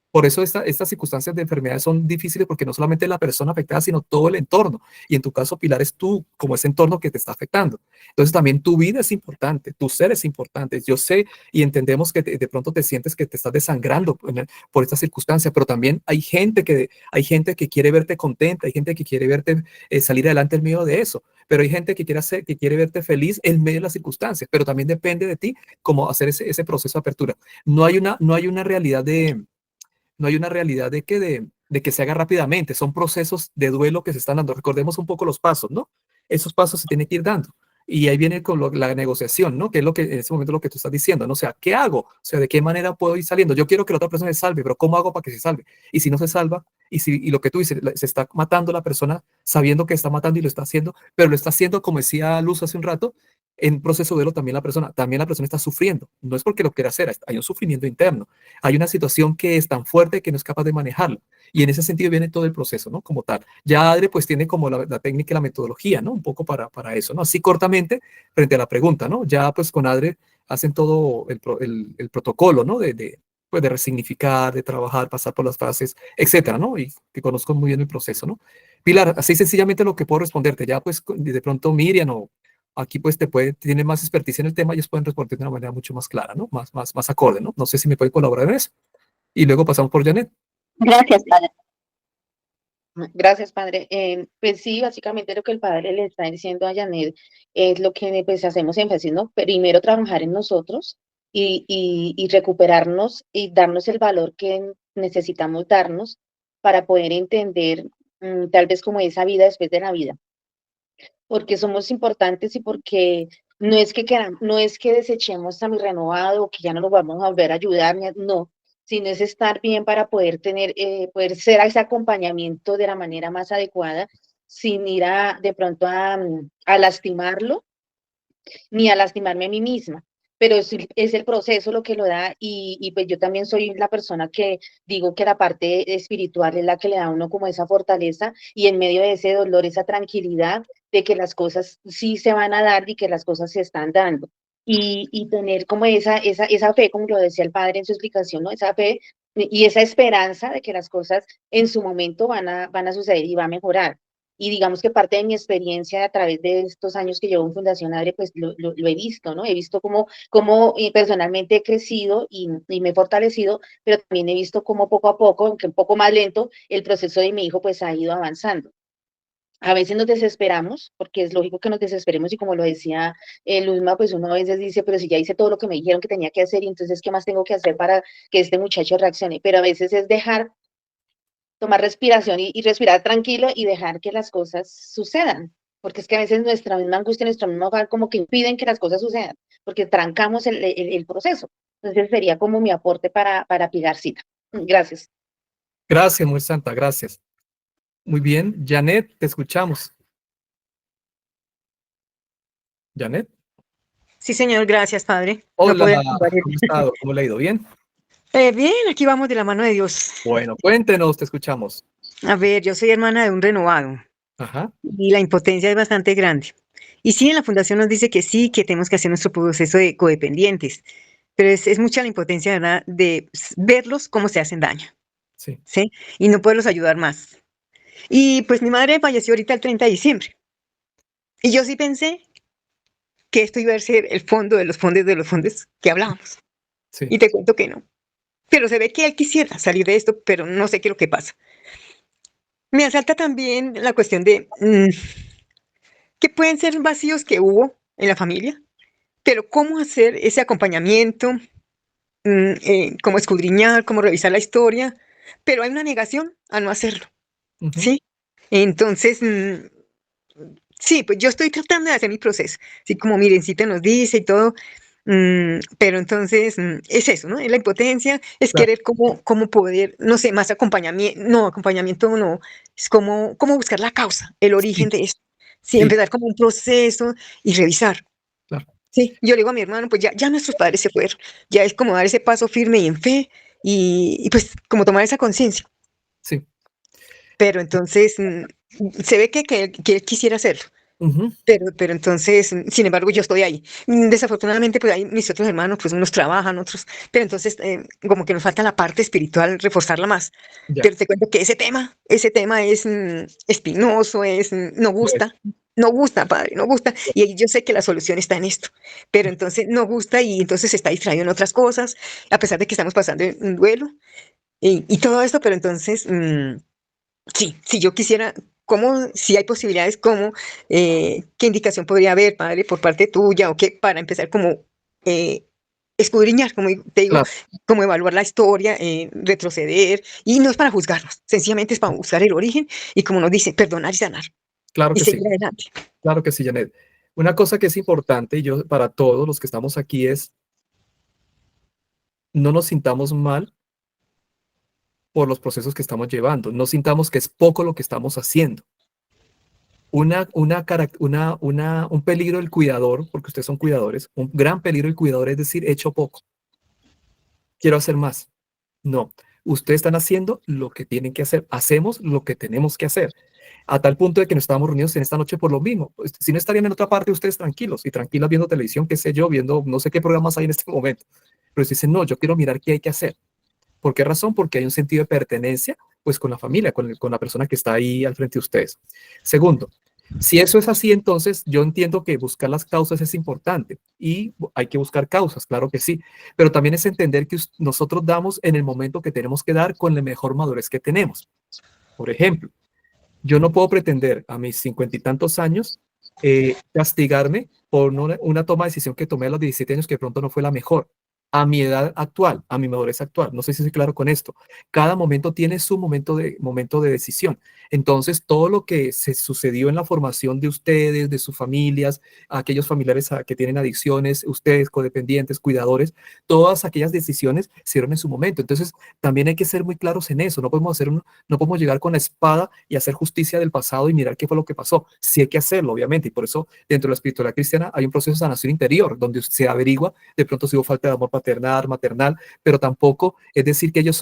Por eso estas circunstancias de enfermedades son difíciles, porque no solamente la persona afectada, sino todo el entorno. Y en tu caso, Pilar, es tú como ese entorno que te está afectando. Entonces también tu vida es importante, tu ser es importante. Yo sé y entendemos que de pronto te sientes que te estás desangrando por esta circunstancia, pero también hay gente que quiere verte contenta, hay gente que quiere verte salir adelante en medio de eso, pero hay gente que quiere verte feliz en medio de las circunstancias, pero también depende de ti cómo hacer ese proceso de apertura. No hay una realidad de que se haga rápidamente. Son procesos de duelo que se están dando. Recordemos un poco los pasos, ¿no? Esos pasos se tienen que ir dando. Y ahí viene con la negociación, ¿no? Que es lo que en ese momento lo que tú estás diciendo, ¿no? O sea, ¿qué hago? O sea, ¿de qué manera puedo ir saliendo? Yo quiero que la otra persona se salve, pero ¿cómo hago para que se salve? Y si no se salva, y lo que tú dices, se está matando la persona sabiendo que está matando y lo está haciendo, pero lo está haciendo, como decía Luz hace un rato, en proceso de duelo también la persona está sufriendo. No es porque lo quiera hacer, hay un sufrimiento interno. Hay una situación que es tan fuerte que no es capaz de manejarla. Y en ese sentido viene todo el proceso, ¿no? Como tal. Ya Adri pues tiene como la técnica y la metodología, ¿no? Un poco para eso, ¿no? Así cortamente frente a la pregunta, ¿no? Ya pues con Adri hacen todo el protocolo, ¿no? Pues de resignificar, de trabajar, pasar por las fases, etcétera, ¿no? Y que conozco muy bien el proceso, ¿no? Pilar, así sencillamente lo que puedo responderte, ya pues de pronto Miriam o aquí pues tiene más experticia en el tema, ellos pueden responder de una manera mucho más clara, ¿no? Más acorde, ¿no? No sé si me pueden colaborar en eso. Y luego pasamos por Janet. Gracias, padre. Gracias, padre. Pues sí, básicamente lo que el padre le está diciendo a Janet es lo que pues hacemos énfasis, ¿no? Primero trabajar en nosotros y recuperarnos y darnos el valor que necesitamos darnos para poder entender tal vez como esa vida después de la vida, porque somos importantes y porque no es que desechemos a mi renovado o que ya no lo vamos a volver a ayudar, no, sino es estar bien para poder poder ser ese acompañamiento de la manera más adecuada, sin ir de pronto a lastimarlo ni a lastimarme a mí misma. Pero es el proceso lo que lo da y pues yo también soy la persona que digo que la parte espiritual es la que le da a uno como esa fortaleza y en medio de ese dolor, esa tranquilidad de que las cosas sí se van a dar y que las cosas se están dando. Y tener como esa fe, como lo decía el padre en su explicación, ¿no? Esa fe y esa esperanza de que las cosas en su momento van a suceder y va a mejorar. Y digamos que parte de mi experiencia a través de estos años que llevo en Fundación Adre, pues lo he visto, ¿no? He visto cómo personalmente he crecido y me he fortalecido, pero también he visto cómo poco a poco, aunque un poco más lento, el proceso de mi hijo pues ha ido avanzando. A veces nos desesperamos, porque es lógico que nos desesperemos y como lo decía Luzma, pues uno a veces dice, pero si ya hice todo lo que me dijeron que tenía que hacer, y entonces, ¿qué más tengo que hacer para que este muchacho reaccione? Pero a veces es tomar respiración y respirar tranquilo y dejar que las cosas sucedan. Porque es que a veces nuestra misma angustia, nuestra misma hogar como que impiden que las cosas sucedan, porque trancamos el proceso. Entonces sería como mi aporte para Pilarcita. Gracias. Gracias, muy santa, gracias. Muy bien, Janet, te escuchamos. Janet. Sí, señor, gracias, padre. No Hola, podía acabar ¿cómo ha estado? ¿Cómo le ha ido? ¿Bien? Bien, aquí vamos de la mano de Dios. Bueno, cuéntenos, te escuchamos. A ver, yo soy hermana de un renovado Ajá, y la impotencia es bastante grande. Y sí, en la fundación nos dice que sí, que tenemos que hacer nuestro proceso de codependientes, pero es mucha la impotencia, ¿verdad?, de verlos cómo se hacen daño, sí. ¿sí? Y no poderlos ayudar más. Y pues mi madre falleció ahorita el 30 de diciembre. Y yo sí pensé que esto iba a ser el fondo de los fondos que hablábamos. Sí. Y te cuento que no. Pero se ve que él quisiera salir de esto, pero no sé qué es lo que pasa. Me asalta también la cuestión de que pueden ser vacíos que hubo en la familia, pero cómo hacer ese acompañamiento, cómo escudriñar, cómo revisar la historia, pero hay una negación a no hacerlo, Ujú. ¿sí? Entonces, sí, pues yo estoy tratando de hacer mi proceso, así como Mirencita nos dice y todo, pero entonces es eso, ¿no? Es la impotencia, es Claro, querer cómo poder, no sé, más acompañamiento no, es cómo buscar la causa, el sí, origen de esto, sí, sí, empezar como un proceso y revisar. claro, Sí, yo le digo a mi hermano, pues ya nuestros padres se fueron, ya es como dar ese paso firme y en fe y pues como tomar esa conciencia, sí. pero entonces se ve que él quisiera hacerlo. Ujú. Pero entonces, sin embargo, yo estoy ahí. Desafortunadamente, pues ahí mis otros hermanos, pues unos trabajan, otros, pero entonces como que nos falta la parte espiritual, reforzarla más. Ya, Pero te cuento que ese tema es espinoso, no lo es. gusta, no gusta, padre, no gusta. Y ahí yo sé que la solución está en esto, pero entonces no gusta y entonces está distraído en otras cosas, a pesar de que estamos pasando un duelo y todo esto, pero entonces sí, si yo quisiera, ¿cómo, si hay posibilidades, qué indicación podría haber, padre, por parte tuya o qué, para empezar como eh, escudriñar, como te digo, Claro, como evaluar la historia, retroceder, y no es para juzgarnos, sencillamente es para buscar el origen y como nos dice, perdonar y sanar claro y que sí, seguir adelante. claro que sí, Janet. Una cosa que es importante, y yo para todos los que estamos aquí es, no nos sintamos mal por los procesos que estamos llevando, no sintamos que es poco lo que estamos haciendo. Un peligro del cuidador, porque ustedes son cuidadores, un gran peligro del cuidador es decir, he hecho poco, quiero hacer más. No, ustedes están haciendo lo que tienen que hacer, hacemos lo que tenemos que hacer, a tal punto de que nos estábamos reunidos en esta noche por lo mismo. Pues, si no estarían en otra parte, ustedes tranquilos y tranquilas viendo televisión, qué sé yo, viendo no sé qué programas hay en este momento. Pero si dicen, no, yo quiero mirar qué hay que hacer. ¿Por qué razón? Porque hay un sentido de pertenencia, pues con la familia, con la persona que está ahí al frente de ustedes. Segundo, si eso es así, entonces yo entiendo que buscar las causas es importante y hay que buscar causas, claro que sí, pero también es entender que nosotros damos en el momento que tenemos que dar con la mejor madurez que tenemos. Por ejemplo, yo no puedo pretender a mis 50 y tantos años castigarme por una toma de decisión que tomé a los 17 años que de pronto no fue la mejor. A mi edad actual, a mi madurez actual, no sé si soy claro con esto. Cada momento tiene su momento de decisión. Entonces, todo lo que se sucedió en la formación de ustedes, de sus familias, aquellos familiares que tienen adicciones, ustedes codependientes, cuidadores, todas aquellas decisiones se dieron en su momento. Entonces, también hay que ser muy claros en eso. No podemos llegar con la espada y hacer justicia del pasado y mirar qué fue lo que pasó. Sí hay que hacerlo, obviamente, y por eso dentro de la espiritualidad cristiana hay un proceso de sanación interior, donde se averigua de pronto si hubo falta de amor paternal, maternal, pero tampoco es decir que ellos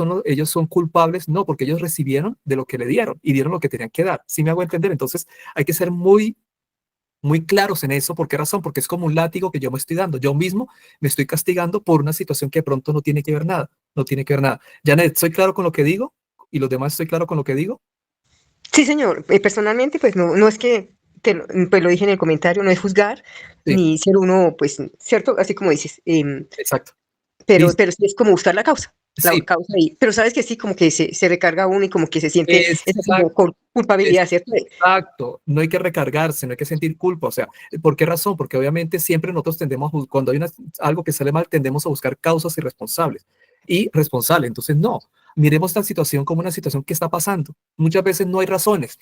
son culpables, no, porque ellos recibieron de lo que le dieron y dieron lo que tenían que dar. ¿Sí me hago entender? Entonces hay que ser muy claros en eso. ¿Por qué razón? Porque es como un látigo que yo me estoy dando. Yo mismo me estoy castigando por una situación que de pronto no tiene que ver nada. No tiene que ver nada. Janet, ¿soy claro con lo que digo? ¿Y los demás estoy claro con lo que digo? Sí, señor, personalmente, pues no es que, pues lo dije en el comentario, no es juzgar, Sí, ni ser uno, pues, cierto, así como dices, exacto. pero, Listo. pero sí es como buscar la Sí, causa ahí. Pero sabes que sí, como que se recarga uno y como que se siente esa como exacto. culpabilidad, ¿cierto? Exacto, no hay que recargarse, no hay que sentir culpa, o sea, ¿por qué razón? Porque obviamente siempre nosotros tendemos, cuando hay algo que sale mal, tendemos a buscar causas irresponsables y responsables, entonces no, miremos esta situación como una situación que está pasando, muchas veces no hay razones,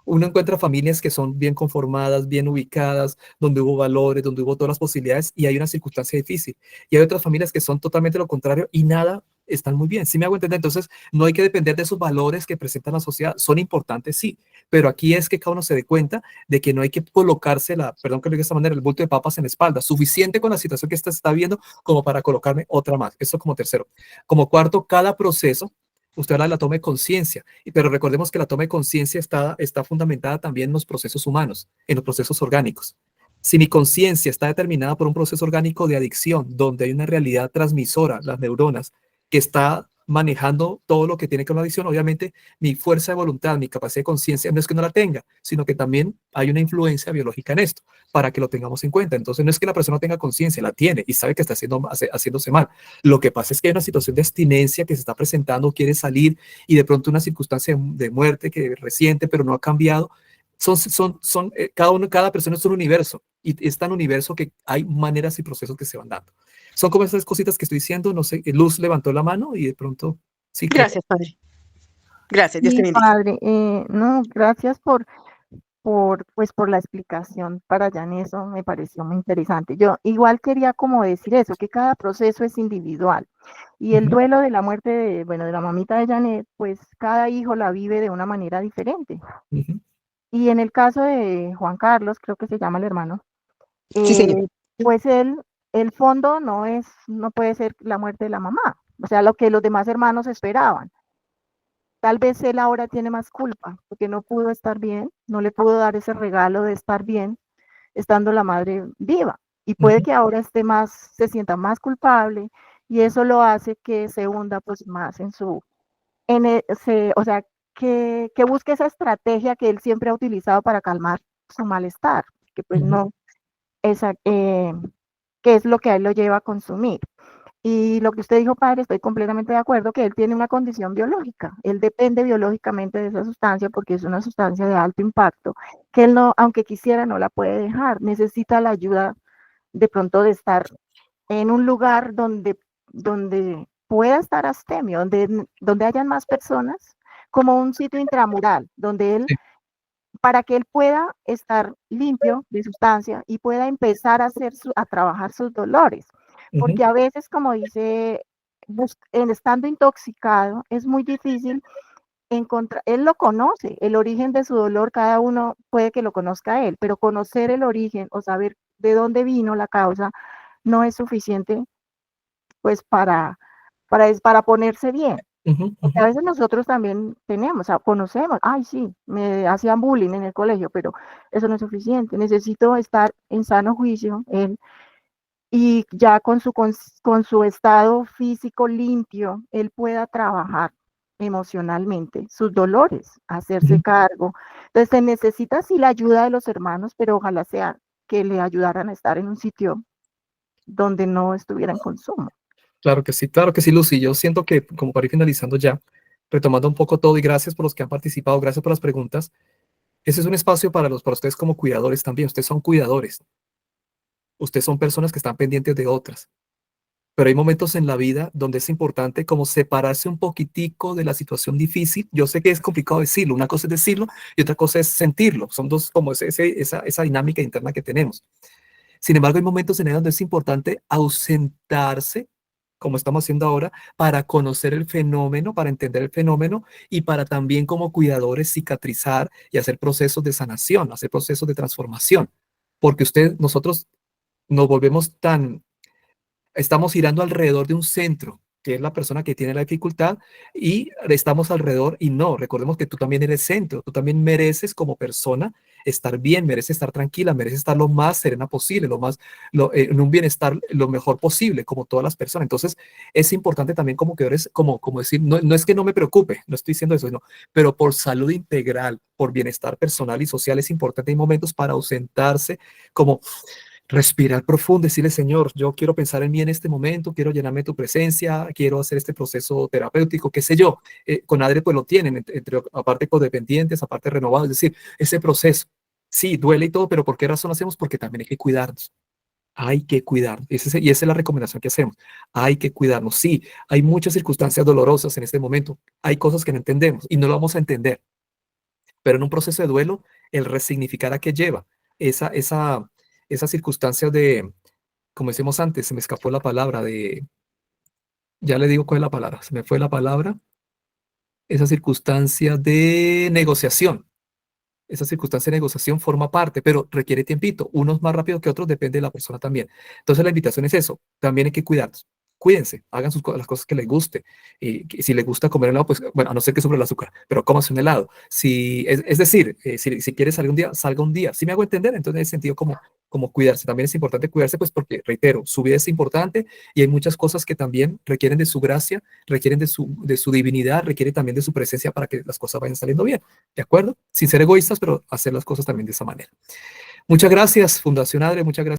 uno encuentra familias que son bien conformadas, bien ubicadas, donde hubo valores, donde hubo todas las posibilidades y hay una circunstancia difícil. Y hay otras familias que son totalmente lo contrario y nada están muy bien. ¿Sí me hago entender? Entonces, no hay que depender de esos valores que presenta la sociedad. Son importantes, sí, pero aquí es que cada uno se dé cuenta de que no hay que colocarse perdón que lo diga de esta manera, el bulto de papas en la espalda. Suficiente con la situación que está viendo como para colocarme otra más. Esto como tercero. Como cuarto, cada proceso, usted habla de la toma de conciencia, pero recordemos que la toma de conciencia está fundamentada también en los procesos humanos, en los procesos orgánicos. Si mi conciencia está determinada por un proceso orgánico de adicción, donde hay una realidad transmisora, las neuronas, que está manejando todo lo que tiene que ver con la adicción, obviamente mi fuerza de voluntad, mi capacidad de conciencia no es que no la tenga, sino que también hay una influencia biológica en esto, para que lo tengamos en cuenta. Entonces no es que la persona no tenga conciencia, la tiene y sabe que está haciéndose mal. Lo que pasa es que hay una situación de abstinencia que se está presentando, quiere salir y de pronto una circunstancia de muerte que es reciente, pero no ha cambiado. Cada persona es un universo y es tan universo que hay maneras y procesos que se van dando. Son como esas cositas que estoy diciendo, no sé, Luz levantó la mano y de pronto, sí. Gracias, Padre. Gracias, Dios te Sí, bendiga. padre, no, gracias pues, por la explicación para allá en eso, me pareció muy interesante. Yo igual quería como decir eso, que cada proceso es individual y el duelo de la muerte de la mamita de Janet, pues cada hijo la vive de una manera diferente. Y en el caso de Juan Carlos, creo que se llama el hermano, Sí, señor. pues el fondo no puede ser la muerte de la mamá, o sea, lo que los demás hermanos esperaban. Tal vez él ahora tiene más culpa porque no pudo estar bien, no le pudo dar ese regalo de estar bien estando la madre viva. Y puede que ahora se sienta más culpable y eso lo hace que se hunda pues más o sea, que busque esa estrategia que él siempre ha utilizado para calmar su malestar, que pues no, esa, que es lo que a él lo lleva a consumir. Y lo que usted dijo, padre, estoy completamente de acuerdo que él tiene una condición biológica. Él depende biológicamente de esa sustancia porque es una sustancia de alto impacto, que él no, aunque quisiera, no la puede dejar. Necesita la ayuda de pronto de estar en un lugar donde pueda estar astemio, donde hayan más personas, como un sitio intramural, donde él, Sí. para que él pueda estar limpio de sustancia y pueda empezar a trabajar sus dolores. Porque a veces, como dice, estando intoxicado, es muy difícil encontrar, él lo conoce, el origen de su dolor, cada uno puede que lo conozca él, pero conocer el origen o saber de dónde vino la causa no es suficiente pues para ponerse bien. Porque a veces nosotros también conocemos, ay sí, me hacían bullying en el colegio, pero eso no es suficiente. Necesito estar en sano juicio, y ya con su estado físico limpio, él pueda trabajar emocionalmente sus dolores, hacerse cargo. Entonces se necesita sí la ayuda de los hermanos, pero ojalá sea que le ayudaran a estar en un sitio donde no estuviera en consumo. Claro que sí, Lucy. Yo siento que, como para ir finalizando ya, retomando un poco todo, y gracias por los que han participado, gracias por las preguntas. Ese es un espacio para ustedes como cuidadores también. Ustedes son cuidadores. Ustedes son personas que están pendientes de otras. Pero hay momentos en la vida donde es importante como separarse un poquitico de la situación difícil. Yo sé que es complicado decirlo. Una cosa es decirlo y otra cosa es sentirlo. Son dos, como esa dinámica interna que tenemos. Sin embargo, hay momentos en el donde es importante ausentarse, como estamos haciendo ahora, para conocer el fenómeno, para entender el fenómeno y para también como cuidadores cicatrizar y hacer procesos de sanación, hacer procesos de transformación. Porque nosotros nos volvemos estamos girando alrededor de un centro, que es la persona que tiene la dificultad, y estamos alrededor, y no, recordemos que tú también eres centro, tú también mereces como persona estar bien, mereces estar tranquila, mereces estar lo más serena posible, en un bienestar lo mejor posible, como todas las personas. Entonces, es importante también como que eres, como decir, no es que no me preocupe, no estoy diciendo eso, no, pero por salud integral, por bienestar personal y social es importante, hay momentos para ausentarse, como respirar profundo, decirle, Señor, yo quiero pensar en mí en este momento, quiero llenarme de tu presencia, quiero hacer este proceso terapéutico, qué sé yo. Con ADRE pues lo tienen, aparte codependientes, aparte renovados, es decir, ese proceso. Sí, duele y todo, pero ¿por qué razón lo hacemos? Porque también hay que cuidarnos. Hay que cuidar. Y esa es la recomendación que hacemos. Hay que cuidarnos. Sí, hay muchas circunstancias dolorosas en este momento. Hay cosas que no entendemos y no lo vamos a entender. Pero en un proceso de duelo, el resignificar a qué lleva esa circunstancia de, como decíamos antes, se me escapó la palabra, ya le digo cuál es la palabra, se me fue la palabra, esa circunstancia de negociación. Esa circunstancia de negociación forma parte, pero requiere tiempito. Unos más rápido que otros, depende de la persona también. Entonces la invitación es eso, también hay que cuidarnos. Cuídense, hagan las cosas que les guste. Y si les gusta comer helado, pues bueno, a no ser que sobre el azúcar, pero cómase un helado. Es decir, si quieres salir un día, salga un día. ¿Sí me hago entender? Entonces en ese sentido como cuidarse. También es importante cuidarse, pues porque, reitero, su vida es importante y hay muchas cosas que también requieren de su gracia, requieren de su divinidad, requieren también de su presencia para que las cosas vayan saliendo bien. ¿De acuerdo? Sin ser egoístas, pero hacer las cosas también de esa manera. Muchas gracias, Fundación Adre, muchas gracias.